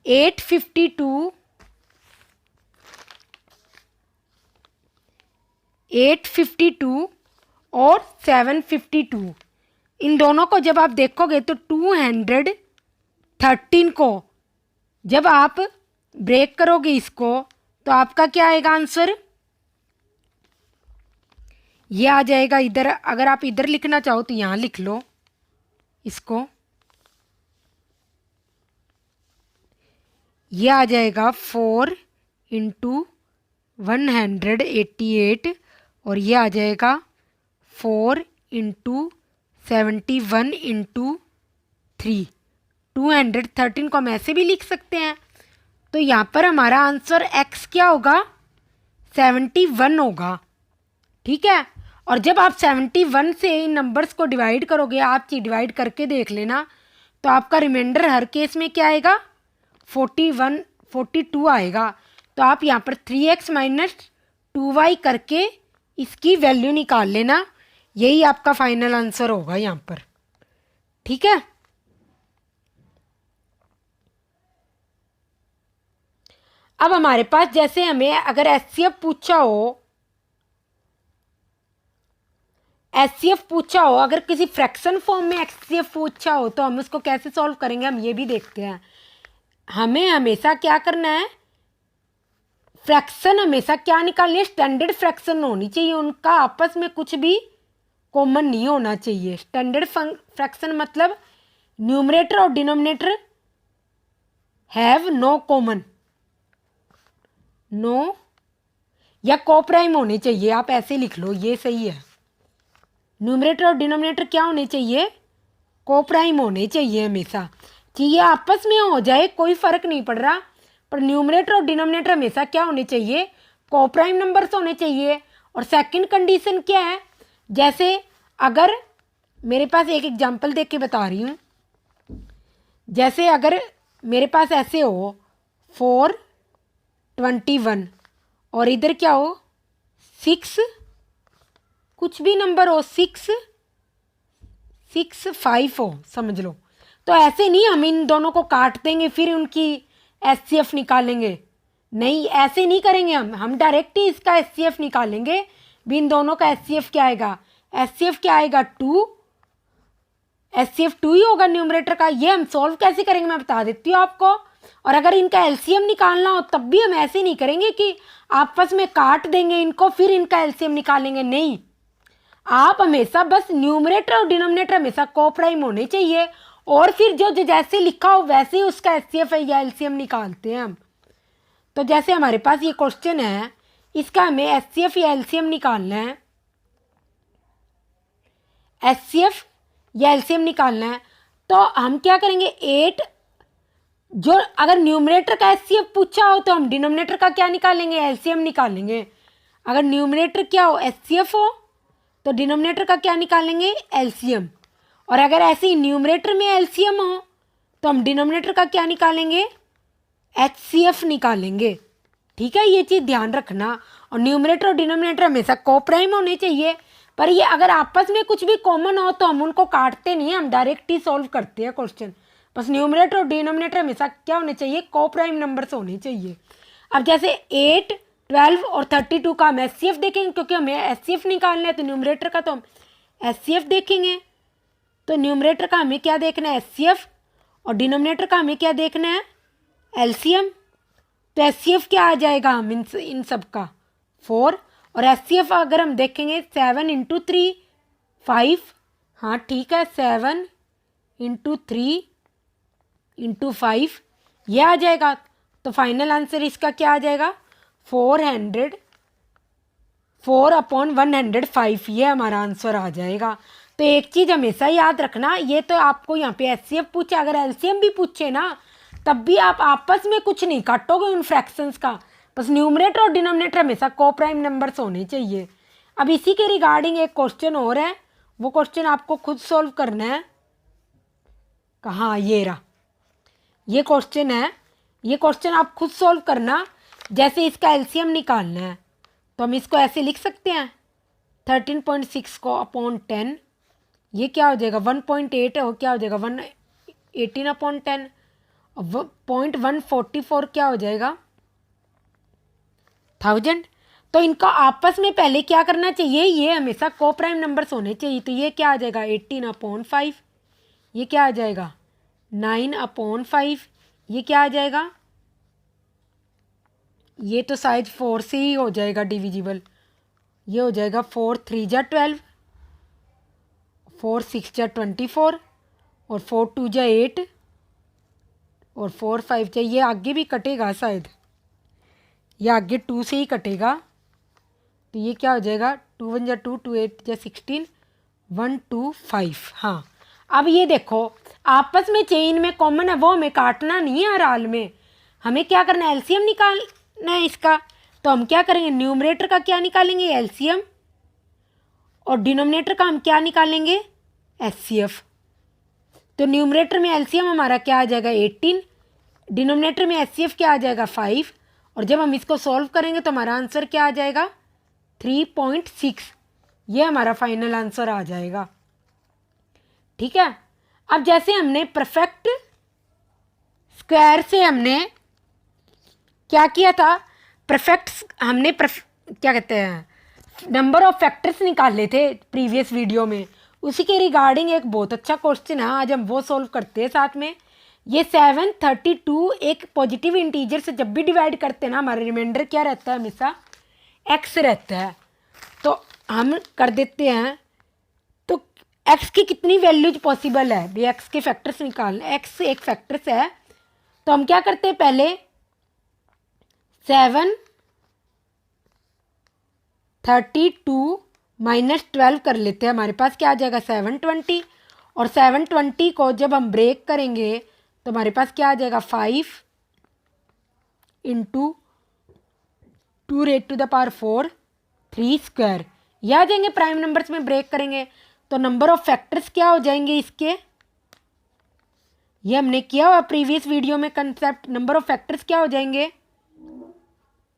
852 और 752 इन दोनों को जब आप देखोगे तो 213 को जब आप ब्रेक करोगे इसको तो आपका क्या आएगा आंसर, ये आ जाएगा इधर। अगर आप इधर लिखना चाहो तो यहाँ लिख लो इसको, ये आ जाएगा 4 इंटू 188 और ये आ जाएगा 4 इंटू 71 इंटू 3, 213 को हम ऐसे भी लिख सकते हैं। तो यहाँ पर हमारा आंसर x क्या होगा 71 होगा, ठीक है। और जब आप 71 से इन नंबर्स को डिवाइड करोगे, आप चीज डिवाइड करके देख लेना, तो आपका रिमाइंडर हर केस में क्या आएगा 42 आएगा। तो आप यहाँ पर 3x माइनस 2y करके इसकी वैल्यू निकाल लेना, यही आपका फाइनल आंसर होगा यहाँ पर, ठीक है। अब हमारे पास जैसे हमें अगर एचसीएफ पूछा हो, अगर किसी फ्रैक्शन फॉर्म में एचसीएफ पूछा हो तो हम उसको कैसे सॉल्व करेंगे, हम ये भी देखते हैं। हमें हमेशा क्या करना है, फ्रैक्शन हमेशा क्या निकालनी है, स्टैंडर्ड फ्रैक्शन होनी चाहिए, उनका आपस में कुछ भी कॉमन नहीं होना चाहिए। स्टैंडर्ड फ्रैक्शन मतलब न्यूमरेटर और denominator have no common, no या कोप्राइम होने चाहिए, आप ऐसे लिख लो, ये सही है। न्यूमरेटर और डिनोमिनेटर क्या होने चाहिए, कोप्राइम होने चाहिए हमेशा। चाहिए आपस में हो जाए कोई फर्क नहीं पड़ रहा, पर न्यूमरेटर और डिनोमिनेटर हमेशा क्या होने चाहिए, कोप्राइम नंबर्स होने चाहिए। और सेकंड कंडीशन क्या है, जैसे अगर मेरे पास एक एग्जांपल देख के बता रही हूँ, जैसे अगर मेरे पास ऐसे हो 421 और इधर क्या हो 6, कुछ भी नंबर हो 665 हो, समझ लो। तो ऐसे नहीं हम इन दोनों को काट देंगे फिर उनकी एचसीएफ निकालेंगे, नहीं ऐसे नहीं करेंगे हम डायरेक्ट ही इसका एचसीएफ निकालेंगे। भी इन दोनों का एचसीएफ क्या आएगा HCF क्या आएगा 2, HCF 2 ही होगा न्यूमरेटर का। ये हम सॉल्व कैसे करेंगे मैं बता देती हूँ आपको। और अगर इनका एलसीएम निकालना हो तब भी हम ऐसे नहीं करेंगे कि आपस में काट देंगे इनको फिर इनका एलसीएम निकालेंगे, नहीं। आप हमेशा बस न्यूमरेटर और डिनोमिनेटर हमेशा कोप्राइम होने चाहिए और फिर जो जैसे लिखा हो वैसे ही उसका एचसीएफ या एलसीएम निकालते हैं हम। तो जैसे हमारे पास ये क्वेश्चन है, इसका हमें एचसीएफ या एलसीएम निकालना है, एचसीएफ या एलसीएम निकालना है। तो हम क्या करेंगे, 8 जो अगर न्यूमरेटर का एचसीएफ पूछा हो तो हम डिनोमिनेटर का क्या निकालेंगे, एलसीएम निकालेंगे। अगर न्यूमरेटर क्या हो एचसीएफ हो तो डिनोमिनेटर का क्या निकालेंगे, एलसीएम। और अगर ऐसे ही न्यूमरेटर में एलसीएम हो तो हम डिनोमिनेटर का क्या निकालेंगे, एचसीएफ निकालेंगे। ठीक है, ये चीज़ ध्यान रखना। और न्यूमरेटर और डिनोमिनेटर हमेशा कोप्राइम होने चाहिए, पर ये अगर आपस में कुछ भी कॉमन हो तो हम उनको काटते नहीं हैं, हम डायरेक्ट ही सॉल्व करते हैं क्वेश्चन। बस न्यूमरेटर और डिनोमिनेटर हमेशा क्या होने चाहिए, कोप्राइम नंबर्स होने चाहिए। अब जैसे 8, 12 और 32 का हम एचसीएफ देखेंगे, क्योंकि हमें एचसीएफ निकालना है तो न्यूमरेटर का तो हम एचसीएफ देखेंगे। तो न्यूमरेटर का हमें क्या देखना है, एचसीएफ, और डिनोमिनेटर का हमें क्या देखना है, एलसीएम। तो एचसीएफ क्या आ जाएगा हम इन सब का 4, और एचसीएफ अगर हम देखेंगे 7 × 3 5, हाँ ठीक है 7 × 3 × 5 ये आ जाएगा। तो फाइनल आंसर इसका क्या आ जाएगा, 4/105 ये हमारा आंसर आ जाएगा। तो एक चीज़ हमेशा याद रखना, ये तो आपको यहाँ पे एचसीएफ पूछे, अगर एलसीएम भी पूछे ना तब भी आप आपस में कुछ नहीं काटोगे उन फ्रैक्शंस का, बस न्यूमरेटर और डिनोमिनेटर हमेशा कोप्राइम नंबर्स होने चाहिए। अब इसी के रिगार्डिंग एक क्वेश्चन और है, वो क्वेश्चन आपको खुद सॉल्व करना है। कहाँ, ये रहा, ये क्वेश्चन है, ये क्वेश्चन आप खुद सॉल्व करना। जैसे इसका एलसीएम निकालना है तो हम इसको ऐसे लिख सकते हैं, 13.6 को अपॉन 10, ये क्या हो जाएगा 1.8 है, वो क्या हो जाएगा 118/10, 0.144 क्या हो जाएगा 1000। तो इनका आपस में पहले क्या करना चाहिए, ये हमेशा कोप्राइम नंबर्स होने चाहिए। तो ये क्या आ जाएगा 18/5, ये क्या आ जाएगा 9/5, ये क्या आ जाएगा, ये तो शायद 4 से ही हो जाएगा डिविजिबल, ये हो जाएगा 4 3 जा 12, 4 6 जा 24, और 4 2 जा 8, और 4 5 जा, ये आगे भी कटेगा शायद, ये आगे 2 से ही कटेगा। तो ये क्या हो जाएगा 2 1 जा 2, 2 8 जा 16, 1 2 5। हाँ, अब ये देखो आपस में चेन में कॉमन है, वो हमें काटना नहीं है हर हाल में, हमें क्या करना है, एलसीएम निकालना है इसका। तो हम क्या करेंगे, न्यूमरेटर का क्या निकालेंगे, एलसीएम, और डिनोमिनेटर का हम क्या निकालेंगे, एचसीएफ। तो न्यूमरेटर में एलसीएम हमारा क्या आ जाएगा 18, डिनोमिनेटर में एचसीएफ क्या आ जाएगा 5, और जब हम इसको सॉल्व करेंगे तो हमारा आंसर क्या आ जाएगा 3.6, ये हमारा फाइनल आंसर आ जाएगा। ठीक है, अब जैसे हमने परफेक्ट स्क्वायर से हमने क्या किया था, हमने क्या कहते हैं नंबर ऑफ फैक्टर्स निकाले थे प्रीवियस वीडियो में, उसी के रिगार्डिंग एक बहुत अच्छा क्वेश्चन है, आज हम वो सॉल्व करते हैं साथ में। ये 732 एक पॉजिटिव इंटीजर से जब भी डिवाइड करते हैं ना, हमारा रिमाइंडर क्या रहता है, हमेशा x रहता है। तो हम कर देते हैं, तो x की कितनी वैल्यूज पॉसिबल है भी, x के फैक्टर्स निकालना, x एक फैक्टर्स है। तो हम क्या करते हैं, पहले 732 - 12 कर लेते हैं, हमारे पास क्या आ जाएगा 720, और 720 को जब हम ब्रेक करेंगे तो हमारे पास क्या आ जाएगा 5 × 2⁴ 3 स्क्वायर, ये आ जाएंगे प्राइम नंबर्स में ब्रेक करेंगे। तो नंबर ऑफ फैक्टर्स क्या हो जाएंगे इसके, ये हमने किया हुआ प्रीवियस वीडियो में कंसेप्ट, नंबर ऑफ फैक्टर्स क्या हो जाएंगे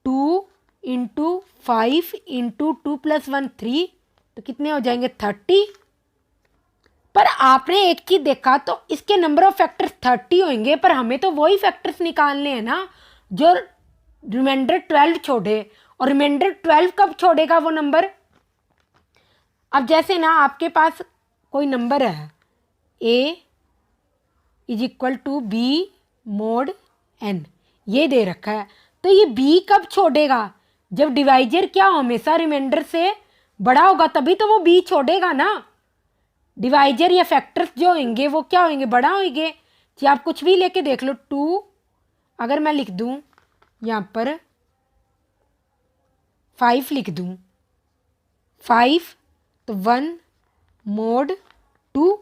2 × 5 × 2 + 1 3, तो कितने हो जाएंगे 30। पर आपने एक चीज देखा, तो इसके नंबर ऑफ फैक्टर्स 30 होंगे, पर हमें तो वही फैक्टर्स निकालने हैं ना जो रिमाइंडर 12 छोड़े, और रिमाइंडर 12 कब छोड़ेगा वो नंबर, अब जैसे ना आपके पास कोई नंबर है a is equal to b mod n, ये दे रखा है, तो ये b कब छोड़ेगा? जब डिवाइजर क्या हो, हमेशा रिमाइंडर से बड़ा होगा, तभी तो वो b छोड़ेगा ना। डिवाइजर या फैक्टर्स जो होंगे वो क्या होंगे, बड़ा होंगे। कि आप कुछ भी लेके देख लो, 2 अगर मैं लिख दूं यहाँ पर 5 लिख दूं, 5 तो 1 mod 2,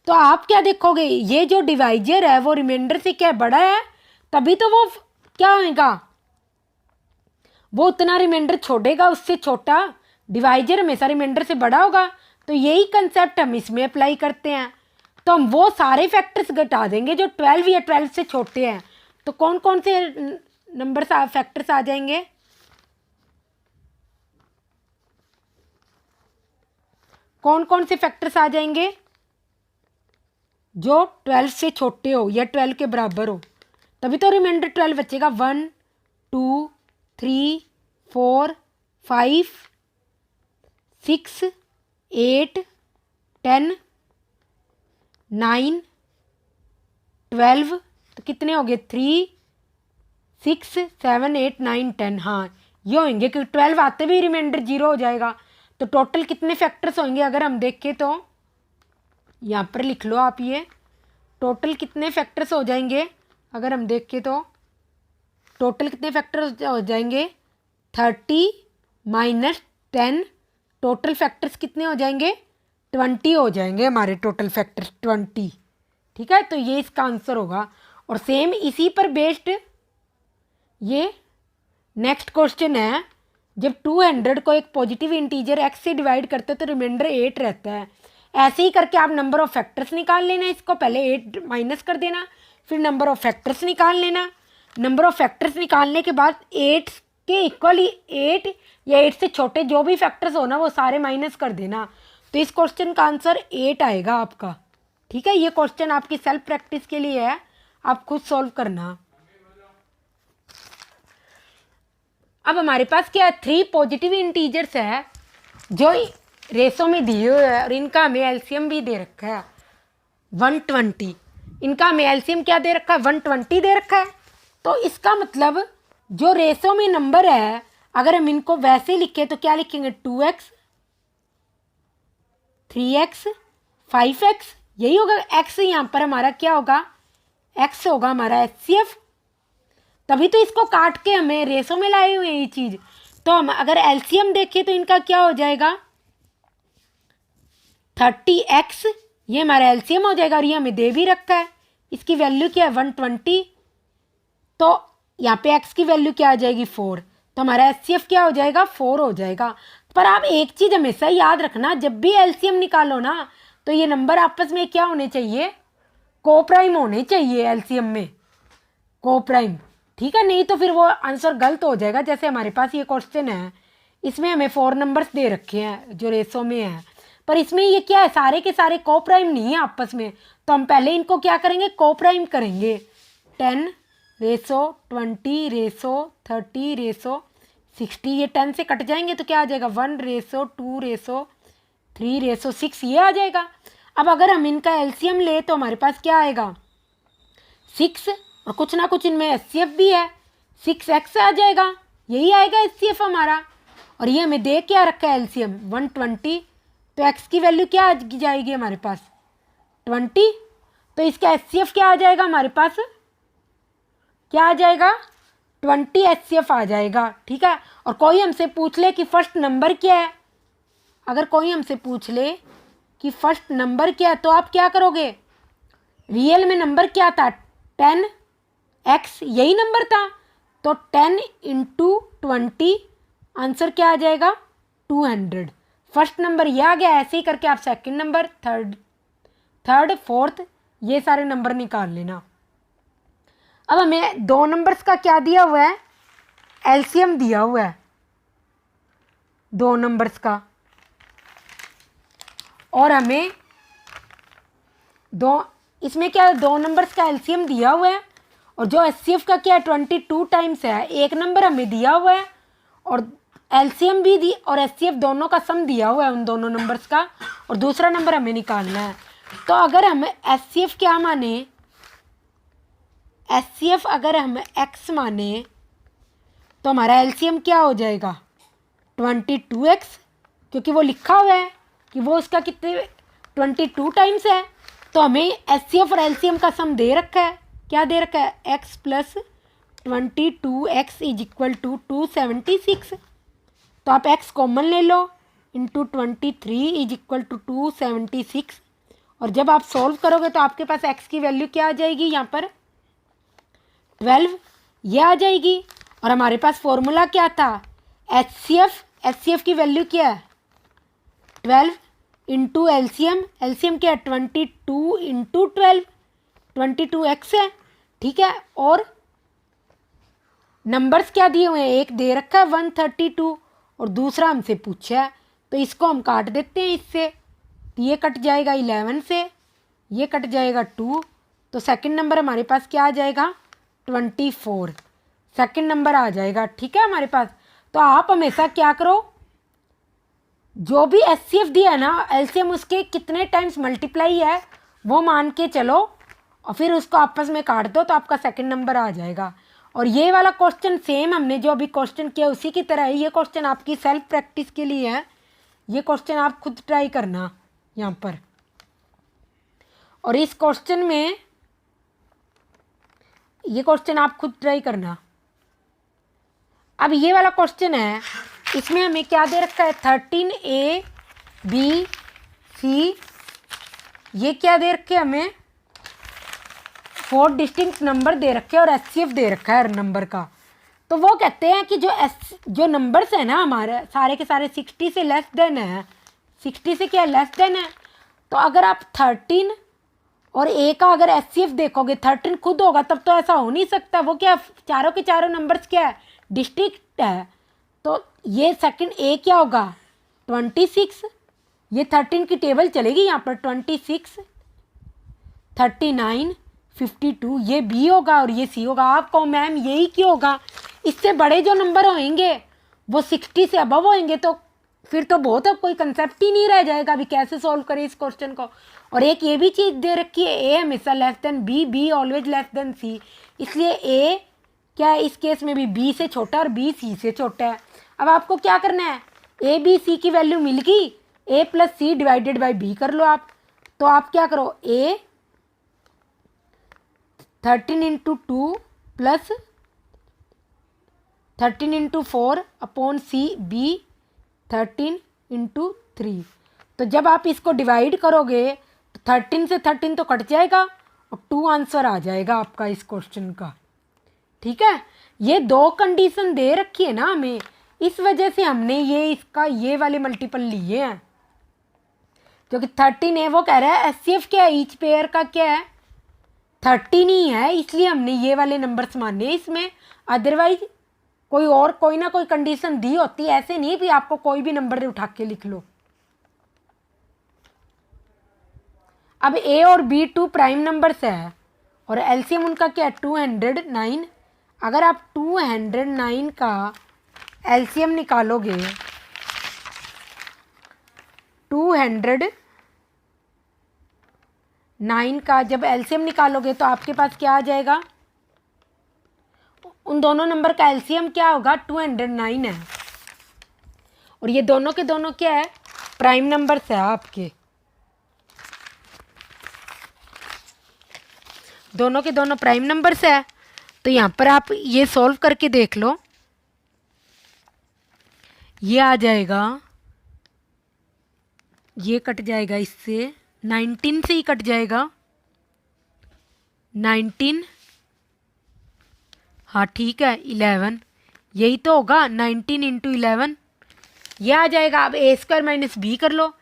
तो आप क्या देखोगे, ये जो डिवाइजर है वो रिमाइंडर से क्या बड़ा है, तभी तो वो क्या होगा, वो उतना रिमाइंडर छोड़ेगा, उससे छोटा। डिवाइजर हमेशा रिमाइंडर से बड़ा होगा, तो यही कंसेप्ट हम इसमें अप्लाई करते हैं। तो हम वो सारे फैक्टर्स घटा देंगे जो 12 या 12 से छोटे हैं। तो कौन कौन से नंबर फैक्टर्स आ जाएंगे, कौन कौन से फैक्टर्स आ जाएंगे जो 12 से छोटे हो या 12 के बराबर हो, तभी तो रिमाइंडर 12 बचेगा। 1 2 3 4 5 6 8 10 9 12, तो कितने हो गए, 3 6 7 8 9 10, हाँ ये होंगे, क्योंकि 12 आते भी रिमाइंडर 0 हो जाएगा। तो टोटल कितने फैक्टर्स होंगे अगर हम देखें तो, यहाँ पर लिख लो आप, ये टोटल कितने फैक्टर्स हो जाएंगे अगर हम देखें तो, टोटल कितने फैक्टर्स हो जाएंगे, 30 माइनस 10, टोटल फैक्टर्स कितने हो जाएंगे, 20 हो जाएंगे हमारे टोटल फैक्टर्स 20। ठीक है, तो ये इसका आंसर होगा। और सेम इसी पर बेस्ड ये नेक्स्ट क्वेश्चन है, जब 200 को एक पॉजिटिव इंटीजर x से डिवाइड करते हैं तो रिमाइंडर 8 रहता है। ऐसे ही करके आप नंबर ऑफ फैक्टर्स निकाल लेना, इसको पहले 8 माइनस कर देना, फिर नंबर ऑफ फैक्टर्स निकाल लेना। नंबर ऑफ फैक्टर्स निकालने के बाद 8 के इक्वली 8 या 8 से छोटे जो भी फैक्टर्स हो ना वो सारे माइनस कर देना। तो इस क्वेश्चन का आंसर 8 आएगा आपका। ठीक है, ये क्वेश्चन आपकी सेल्फ प्रैक्टिस के लिए है, आप खुद सॉल्व करना। अब हमारे पास क्या है, 3 पॉजिटिव इंटीजर्स है जो रेसो में दिए हुए है और इनका हमें एलसीएम भी दे रखा है 120। इनका हमें एलसीएम क्या दे रखा है, 120 दे रखा है। तो इसका मतलब जो रेसो में नंबर है अगर हम इनको वैसे लिखें तो क्या लिखेंगे, 2x 3x 5x, यही होगा। x यहाँ पर हमारा क्या होगा, x होगा हमारा HCF, तभी तो इसको काट के हमें रेसो में लाए हुए ये चीज। तो हम अगर एलसीएम देखें तो इनका क्या हो जाएगा, 30x, ये हमारा एलसीएम हो जाएगा और ये हमें दे भी रखा है, इसकी वैल्यू क्या है 120। तो यहाँ पे x की वैल्यू क्या आ जाएगी 4, तो हमारा HCF क्या हो जाएगा 4 हो जाएगा। पर आप एक चीज हमेशा याद रखना, जब भी एलसीएम निकालो ना तो ये नंबर आपस में क्या होने चाहिए, कोप्राइम होने चाहिए एलसीएम में, कोप्राइम। ठीक है, नहीं तो फिर वो आंसर गलत हो जाएगा। जैसे हमारे पास ये क्वेश्चन है, इसमें हमें 4 नंबर्स दे रखे हैं जो रेसो में है, पर इसमें ये क्या है, सारे के सारे कोप्राइम नहीं है आपस में। तो हम पहले इनको क्या करेंगे, कोप्राइम करेंगे। 10 रेसो 20 रेसो 30 रेसो 60, ये 10 से कट जाएंगे तो क्या आ जाएगा 1 रेसो 2 रेसो 3 रेसो 6, ये आ जाएगा। अब अगर हम इनका एलसीएम ले तो हमारे पास क्या आएगा 6, और कुछ ना कुछ इनमें HCF भी है, 6x आ जाएगा, यही आएगा HCF हमारा। और ये हमें दे क्या रखा है एलसीएम 120, तो x की वैल्यू क्या आ जाएगी हमारे पास 20, तो इसका HCF क्या आ जाएगा हमारे पास, क्या आ जाएगा 20 HCF आ जाएगा। ठीक है, और कोई हमसे पूछ ले कि फर्स्ट नंबर क्या है, अगर कोई हमसे पूछ ले कि फर्स्ट नंबर क्या है तो आप क्या करोगे, रियल में नंबर क्या था 10x, यही नंबर था, तो 10 × 20 आंसर क्या आ जाएगा 200। फर्स्ट नंबर ये आ गया। ऐसे ही करके आप सेकंड नंबर, थर्ड फोर्थ, ये सारे नंबर निकाल लेना। अब हमें 2 नंबर्स का क्या दिया हुआ है, एलसीएम दिया हुआ है 2 नंबर्स का, और हमें इसमें क्या है 2 नंबर्स का एलसीएम दिया हुआ है, और जो HCF का क्या है 22 टाइम्स है। एक नंबर हमें दिया हुआ है और एलसीएम भी दी और एचसीएफ दोनों का सम दिया हुआ है उन दोनों नंबर्स का, और दूसरा नंबर हमें निकालना है। तो अगर हम एचसीएफ क्या माने, एचसीएफ अगर हम एक्स माने तो हमारा एलसीएम क्या हो जाएगा 22x, क्योंकि वो लिखा हुआ है कि वो उसका कितने 22 टाइम्स है। तो हमें एचसीएफ और एलसीएम का सम दे रखा है, क्या दे रखा है x plus 22x is equal to 276। तो आप x कॉमन ले लो, इंटू 23 इज इक्वल टू 276, और जब आप सॉल्व करोगे तो आपके पास x की वैल्यू क्या आ जाएगी, यहाँ पर 12 ये आ जाएगी। और हमारे पास फॉर्मूला क्या था, एचसीएफ की वैल्यू क्या है 12 इंटू एलसीएम, एलसीएम क्या है 22 इंटू 12, 22x है, ठीक है। और नंबर्स क्या दिए हुए हैं, एक दे रखा है 132 और दूसरा हमसे पूछा है, तो इसको हम काट देते हैं इससे, तो ये कट जाएगा 11 से, ये कट जाएगा 2, तो सेकंड नंबर हमारे पास क्या आ जाएगा 24, सेकंड नंबर आ जाएगा, ठीक है हमारे पास। तो आप हमेशा क्या करो, जो भी एचसीएफ दिया है ना, एलसीएम उसके कितने टाइम्स मल्टीप्लाई है वो मान के चलो, और फिर उसको आपस में काट दो तो आपका सेकंड नंबर आ जाएगा। और ये वाला क्वेश्चन सेम हमने जो अभी क्वेश्चन किया उसी की तरह है, ये क्वेश्चन आपकी सेल्फ प्रैक्टिस के लिए है, ये क्वेश्चन आप खुद ट्राई करना यहाँ पर। और इस क्वेश्चन में ये क्वेश्चन आप खुद ट्राई करना। अब ये वाला क्वेश्चन है, इसमें हमें क्या दे रखा है 13A B C, ये क्या दे रखे हमें 4 डिस्टिंक्ट नंबर दे रखे हैं और एचसीएफ दे रखा है हर नंबर का। तो वो कहते हैं कि जो नंबर्स है ना हमारे सारे के सारे 60 से लेस देन है, 60 से क्या लेस देन है, तो अगर आप 13 और ए का अगर एचसीएफ देखोगे 13 खुद होगा तब तो ऐसा हो नहीं सकता, वो क्या चारों के चारों नंबर्स क्या है डिस्ट्रिक्ट है। तो ये सेकंड ए क्या होगा 26, ये 13 की टेबल चलेगी यहाँ पर 26, 39, 52, ये बी होगा और ये सी होगा। आप कहो मैम यही क्यों होगा, इससे बड़े जो नंबर होंगे वो 60 से अबव होंगे, तो फिर तो बहुत कोई कंसेप्ट ही नहीं रह जाएगा, अभी कैसे सॉल्व करें इस क्वेश्चन को। और एक ये भी चीज़ दे रखी है ए हमेशा less than B, B always less than C, इसलिए ए क्या है इस केस में भी बी से छोटा और बी सी से छोटा है। अब आपको क्या करना है, ए बी सी की वैल्यू मिल गई, A plus C divided by B कर लो आप। तो आप क्या करो, A 13 into 2 plus 13 into 4 upon C B 13 into 3। तो जब आप इसको डिवाइड करोगे तो 13 से 13 तो कट जाएगा और 2 आंसर आ जाएगा आपका इस क्वेश्चन का, ठीक है। ये दो कंडीशन दे रखी है ना हमें, इस वजह से हमने ये वाले मल्टीपल लिए हैं, जो कि 13 है। वो कह रहा है एचसीएफ क्या है ईच पेयर का क्या है 13 ही है, इसलिए हमने ये वाले नंबर्स माने इसमें, अदरवाइज कोई ना कोई कंडीशन दी होती है, ऐसे नहीं भी आपको कोई भी नंबर उठा के लिख लो। अब ए और बी 2 प्राइम नंबर्स है और एलसीएम उनका क्या है 209। अगर आप 209 का एलसीएम निकालोगे, 209 का जब एलसीएम निकालोगे तो आपके पास क्या आ जाएगा, उन दोनों नंबर का एलसीएम क्या होगा 209 है, और ये दोनों के दोनों क्या है प्राइम नंबर्स है आपके, दोनों के दोनों प्राइम नंबर्स है। तो यहाँ पर आप ये सॉल्व करके देख लो, ये आ जाएगा, ये कट जाएगा इससे, 19 से ही कट जाएगा 19, हाँ ठीक है 11, यही तो होगा 19 इंटू 11, ये आ जाएगा। अब ए स्क्वायर माइनस बी कर लो,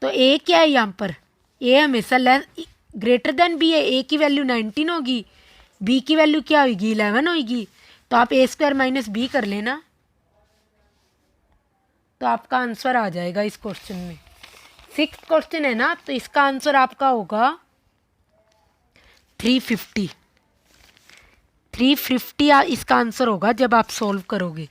तो ए क्या है यहाँ पर, ए हमेशा लेस ग्रेटर देन बी है, ए की वैल्यू 19 होगी, बी की वैल्यू क्या होगी 11 होगी, तो आप ए स्क्वायर माइनस बी कर लेना, तो आपका आंसर आ जाएगा इस क्वेश्चन में। 6th क्वेश्चन है ना, तो इसका आंसर आपका होगा 350 350 इसका आंसर होगा जब आप सॉल्व करोगे।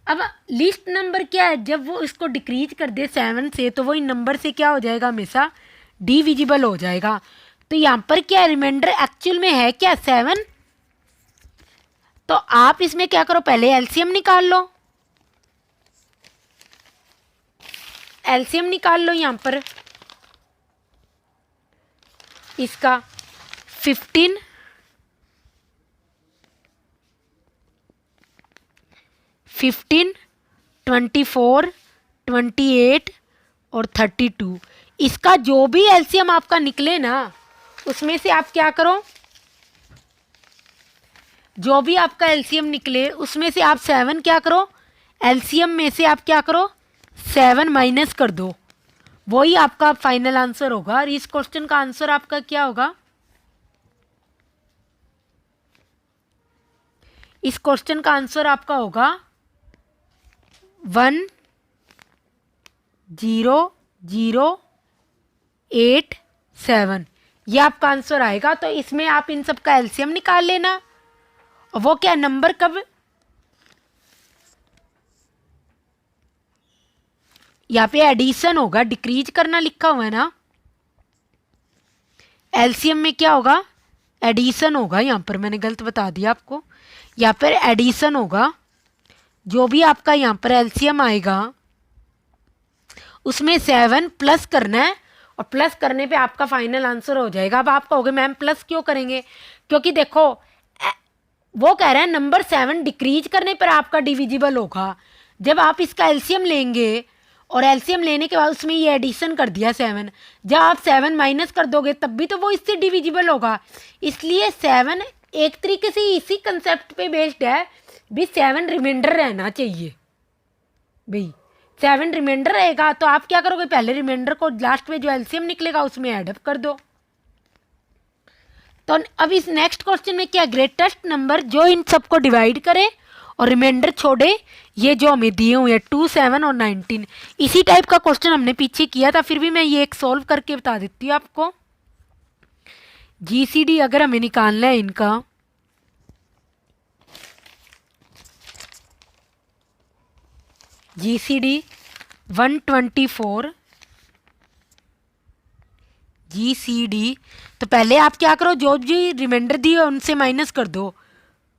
अब लिस्ट नंबर क्या है, जब वो इसको डिक्रीज कर दे 7 से तो वो इन नंबर से क्या हो जाएगा, हमेशा डिविजिबल हो जाएगा। तो यहाँ पर क्या रिमाइंडर एक्चुअल में है क्या 7। तो आप इसमें क्या करो, पहले एलसीएम निकाल लो, एलसीएम निकाल लो यहाँ पर इसका 15, 24, 28 और 32, इसका जो भी एलसीएम आपका निकले ना उसमें से आप क्या करो, जो भी आपका एलसीएम निकले उसमें से आप 7 क्या करो, एलसीएम में से आप क्या करो 7 माइनस कर दो, वही आपका फाइनल आंसर होगा। और इस क्वेश्चन का आंसर आपका क्या होगा, इस क्वेश्चन का आंसर आपका होगा 10087, ये आपका आंसर आएगा। तो इसमें आप इन सब का एलसीएम निकाल लेना, और वो क्या नंबर कब, यहाँ पे एडिशन होगा, डिक्रीज करना लिखा हुआ है ना, एलसीएम में क्या होगा, एडिशन होगा। यहाँ पर मैंने गलत बता दिया आपको, यहाँ पर एडिशन होगा, जो भी आपका यहाँ पर एलसीएम आएगा उसमें 7 प्लस करना है, और प्लस करने पे आपका फाइनल आंसर हो जाएगा। अब आप कहोगे मैम प्लस क्यों करेंगे, क्योंकि देखो वो कह रहे हैं नंबर 7 डिक्रीज करने पर आपका डिविजिबल होगा। जब आप इसका एलसीएम लेंगे और एलसीएम लेने के बाद उसमें ये एडिशन कर दिया 7, जब आप 7 माइनस कर दोगे तब भी तो वो इससे डिविजिबल होगा। इसलिए 7 एक तरीके से इसी कंसेप्ट पे बेस्ड है भी 7 रिमाइंडर रहना चाहिए भाई, 7 रिमाइंडर रहेगा तो आप क्या करोगे, पहले रिमाइंडर को लास्ट में जो एलसीएम निकलेगा उसमें एडअप कर दो। तो अब इस नेक्स्ट क्वेश्चन में क्या, ग्रेटेस्ट नंबर जो इन सबको डिवाइड करे और रिमाइंडर छोड़े, ये जो हमें दिए हुए हैं 2, 7 और 19, इसी टाइप का क्वेश्चन हमने पीछे किया था, फिर भी मैं ये एक सॉल्व करके बता देती हूँ आपको। जीसीडी अगर हमें निकालना है इनका, जीसीडी 124, जीसीडी, तो पहले आप क्या करो, जो भी रिमाइंडर दिए उनसे माइनस कर दो,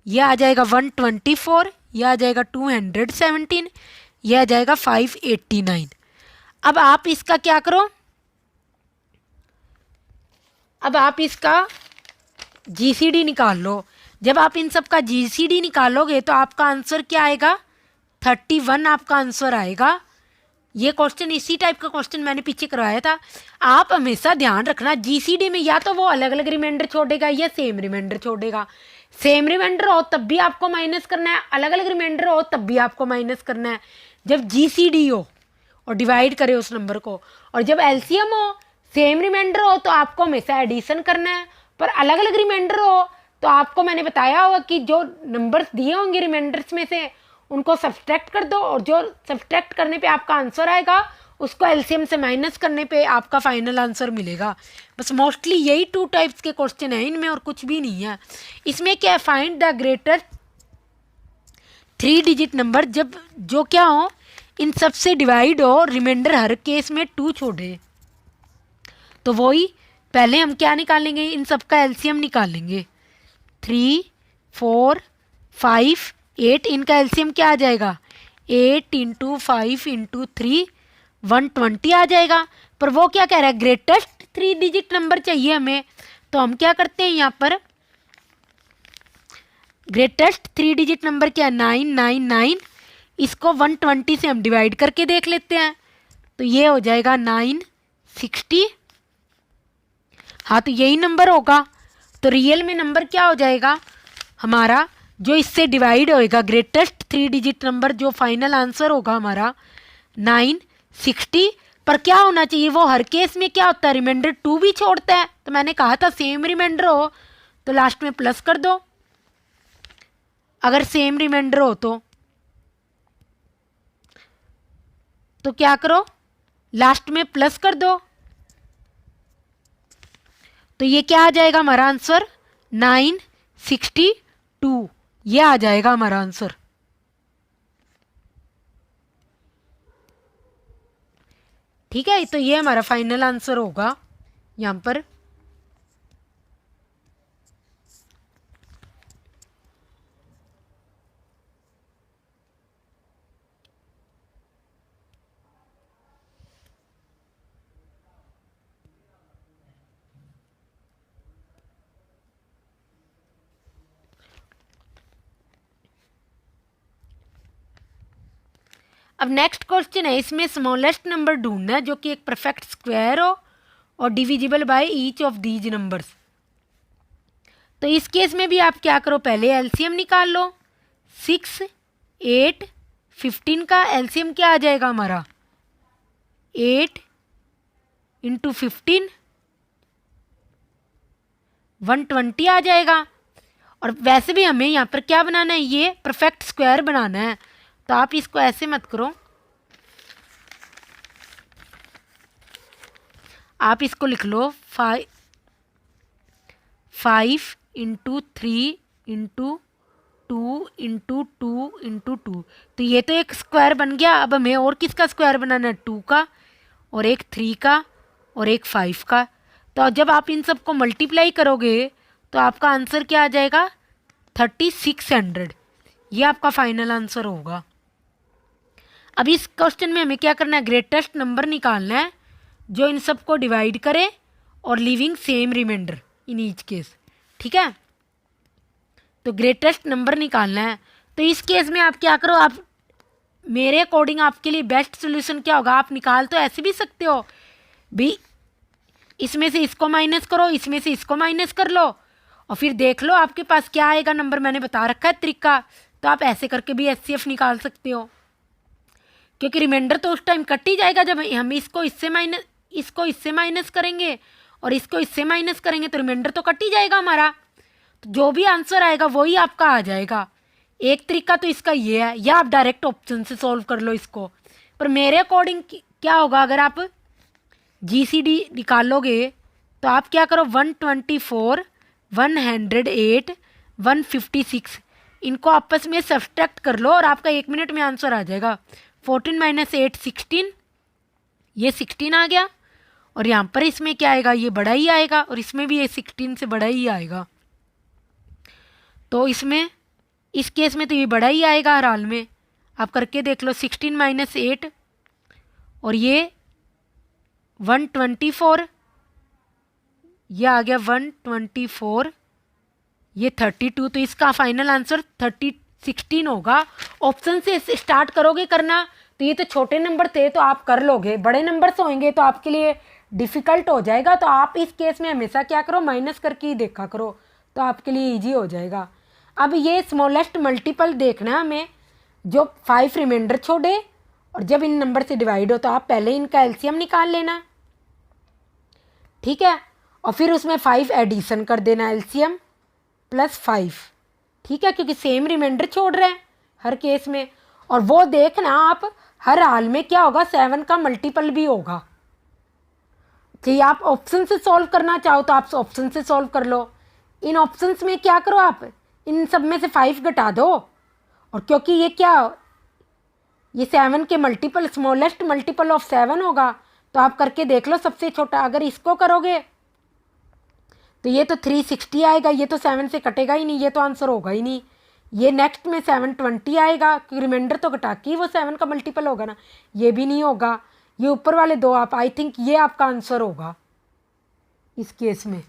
ये आ जाएगा 124, यह आ जाएगा 217, यह आ जाएगा 589। अब आप इसका क्या करो, अब आप इसका जीसीडी निकाल लो। जब आप इन सब का जीसीडी निकालोगे तो आपका आंसर क्या आएगा, 31 आपका आंसर आएगा। ये क्वेश्चन इसी टाइप का क्वेश्चन मैंने पीछे करवाया था। आप हमेशा ध्यान रखना जीसीडी में या तो वो अलग अलग रिमाइंडर छोड़ेगा या सेम रिमाइंडर छोड़ेगा। सेम रिमाइंडर हो तब भी आपको माइनस करना है, अलग अलग रिमाइंडर हो तब भी आपको माइनस करना है। जब जीसीडी हो और डिवाइड करे उस नंबर को, और जब एलसीएम हो सेम रिमाइंडर हो तो आपको हमेशा एडिशन करना है, पर अलग अलग रिमाइंडर हो तो आपको मैंने बताया होगा कि जो नंबर्स दिए होंगे रिमाइंडर्स में से उनको सब्सट्रैक्ट कर दो, और जो सब्सट्रैक्ट करने पे आपका आंसर आएगा उसको एलसीएम से माइनस करने पे आपका फाइनल आंसर मिलेगा। बस मोस्टली यही 2 टाइप्स के क्वेश्चन हैं इनमें, और कुछ भी नहीं है। इसमें क्या, find the greater 3 digit number, जब जो क्या हो इन सब से डिवाइड हो, रिमाइंडर हर केस में 2 छोड़े, तो वही पहले हम क्या निकालेंगे, इन सब का एलसीएम निकालेंगे। 3, 4, 5, 8, इनका एलसीएम क्या आ जाएगा, 8 × 5 × 3, 120 आ जाएगा। पर वो क्या कह रहा है, ग्रेटेस्ट 3 डिजिट नंबर चाहिए हमें, तो हम क्या करते हैं यहाँ पर, ग्रेटेस्ट 3 डिजिट नंबर क्या है, 999, इसको 120 से हम डिवाइड करके देख लेते हैं, तो ये हो जाएगा 960। हाँ तो यही नंबर होगा, तो रियल में नंबर क्या हो जाएगा हमारा, जो इससे डिवाइड होएगा ग्रेटेस्ट 3 डिजिट नंबर, जो फाइनल आंसर होगा हमारा 960। पर क्या होना चाहिए, वो हर केस में क्या होता है, रिमाइंडर 2 भी छोड़ता है। तो मैंने कहा था सेम रिमाइंडर हो तो लास्ट में प्लस कर दो, अगर सेम रिमाइंडर हो तो क्या करो, लास्ट में प्लस कर दो, तो ये क्या आ जाएगा हमारा आंसर 9 62, ये आ जाएगा हमारा आंसर। ठीक है, तो ये हमारा फाइनल आंसर होगा यहाँ पर। अब नेक्स्ट क्वेश्चन है, इसमें स्मॉलेस्ट नंबर ढूंढना है जो कि एक परफेक्ट स्क्वायर हो और divisible by each of these numbers. तो इस केस में भी आप क्या करो, पहले एलसीएम निकाल लो। 6, 8, 15 का एलसीएम क्या आ जाएगा हमारा, 8 × 15, 120 आ जाएगा। और वैसे भी हमें यहाँ पर क्या बनाना है, ये परफेक्ट स्क्वायर बनाना है, तो आप इसको ऐसे मत करो, आप इसको लिख लो 5 × 3 × 2 × 2 × 2। तो ये तो एक स्क्वायर बन गया। अब हमें और किसका स्क्वायर बनाना है, 2 का, और एक 3 का, और एक 5 का। तो जब आप इन सबको मल्टीप्लाई करोगे तो आपका आंसर क्या आ जाएगा, 3600। ये आपका फाइनल आंसर होगा। अब इस क्वेश्चन में हमें क्या करना है, ग्रेटेस्ट नंबर निकालना है जो इन सबको डिवाइड करे और living same remainder in each case. ठीक है, तो ग्रेटेस्ट नंबर निकालना है। तो इस केस में आप क्या करो, आप मेरे अकॉर्डिंग आपके लिए बेस्ट सोल्यूशन क्या होगा, आप निकाल तो ऐसे भी सकते हो भी, इसमें से इसको माइनस करो, इसमें से इसको माइनस कर लो और फिर देख लो आपके पास क्या आएगा नंबर। मैंने बता रखा है तरीका, तो आप ऐसे करके भी एचसीएफ निकाल सकते हो, क्योंकि रिमाइंडर तो उस टाइम कट ही जाएगा जब हम इसको इससे माइनस करेंगे और इसको इससे माइनस करेंगे, तो रिमाइंडर तो कट ही जाएगा हमारा। तो जो भी आंसर आएगा वही आपका आ जाएगा। एक तरीका तो इसका ये है, या आप डायरेक्ट ऑप्शन से सॉल्व कर लो इसको। पर मेरे अकॉर्डिंग क्या होगा, अगर आप जीसीडी निकालोगे तो आप क्या करो, 124, 108, 156 इनको आपस में सब्सट्रैक्ट कर लो और आपका 1 मिनट में आंसर आ जाएगा। 14 - 8 16, ये 16 आ गया। और यहाँ पर इसमें क्या आएगा, ये बड़ा ही आएगा, और इसमें भी ये 16 से बड़ा ही आएगा। तो इसमें इस केस में तो ये बड़ा ही आएगा हर हाल में। आप करके देख लो, 16 - 8 और ये 124, ये आ गया 124, ये 32। तो इसका फाइनल आंसर 16 होगा। ऑप्शन से स्टार्ट करोगे करना तो ये तो छोटे नंबर थे तो आप कर लोगे, बड़े नंबर से होंगे तो आपके लिए डिफ़िकल्ट हो जाएगा। तो आप इस केस में हमेशा क्या करो, माइनस करके ही देखा करो, तो आपके लिए इजी हो जाएगा। अब ये स्मॉलेस्ट मल्टीपल देखना है हमें जो 5 रिमाइंडर छोड़े और जब इन नंबर से डिवाइड हो, तो आप पहले इनका एलसीएम निकाल लेना। ठीक है, और फिर उसमें 5 एडिशन कर देना, एलसीएम +5। ठीक है, क्योंकि सेम रिमाइंडर छोड़ रहे हैं हर केस में। और वो देखना आप हर हाल में क्या होगा, 7 का मल्टीपल भी होगा। कि आप ऑप्शन से सॉल्व करना चाहो तो आप ऑप्शन से सॉल्व कर लो। इन ऑप्शंस में क्या करो, आप इन सब में से 5 घटा दो, और क्योंकि ये क्या, ये 7 के मल्टीपल, स्मॉलेस्ट मल्टीपल ऑफ 7 होगा, तो आप करके देख लो सबसे छोटा। अगर इसको करोगे तो ये तो 360 आएगा, ये तो 7 से कटेगा ही नहीं, ये तो आंसर होगा ही नहीं। ये नेक्स्ट में 720 आएगा, क्योंकि रिमाइंडर तो घटा के वो 7 का मल्टीपल होगा ना, ये भी नहीं होगा। ये ऊपर वाले दो आप, आई थिंक ये आपका आंसर होगा इस केस में।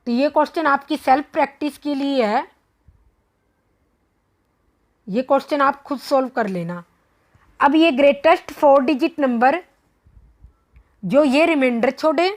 तो ये क्वेश्चन आपकी सेल्फ प्रैक्टिस के लिए है, ये क्वेश्चन आप खुद सॉल्व कर लेना। अब ये ग्रेटेस्ट 4 डिजिट नंबर जो ये रिमाइंडर छोड़े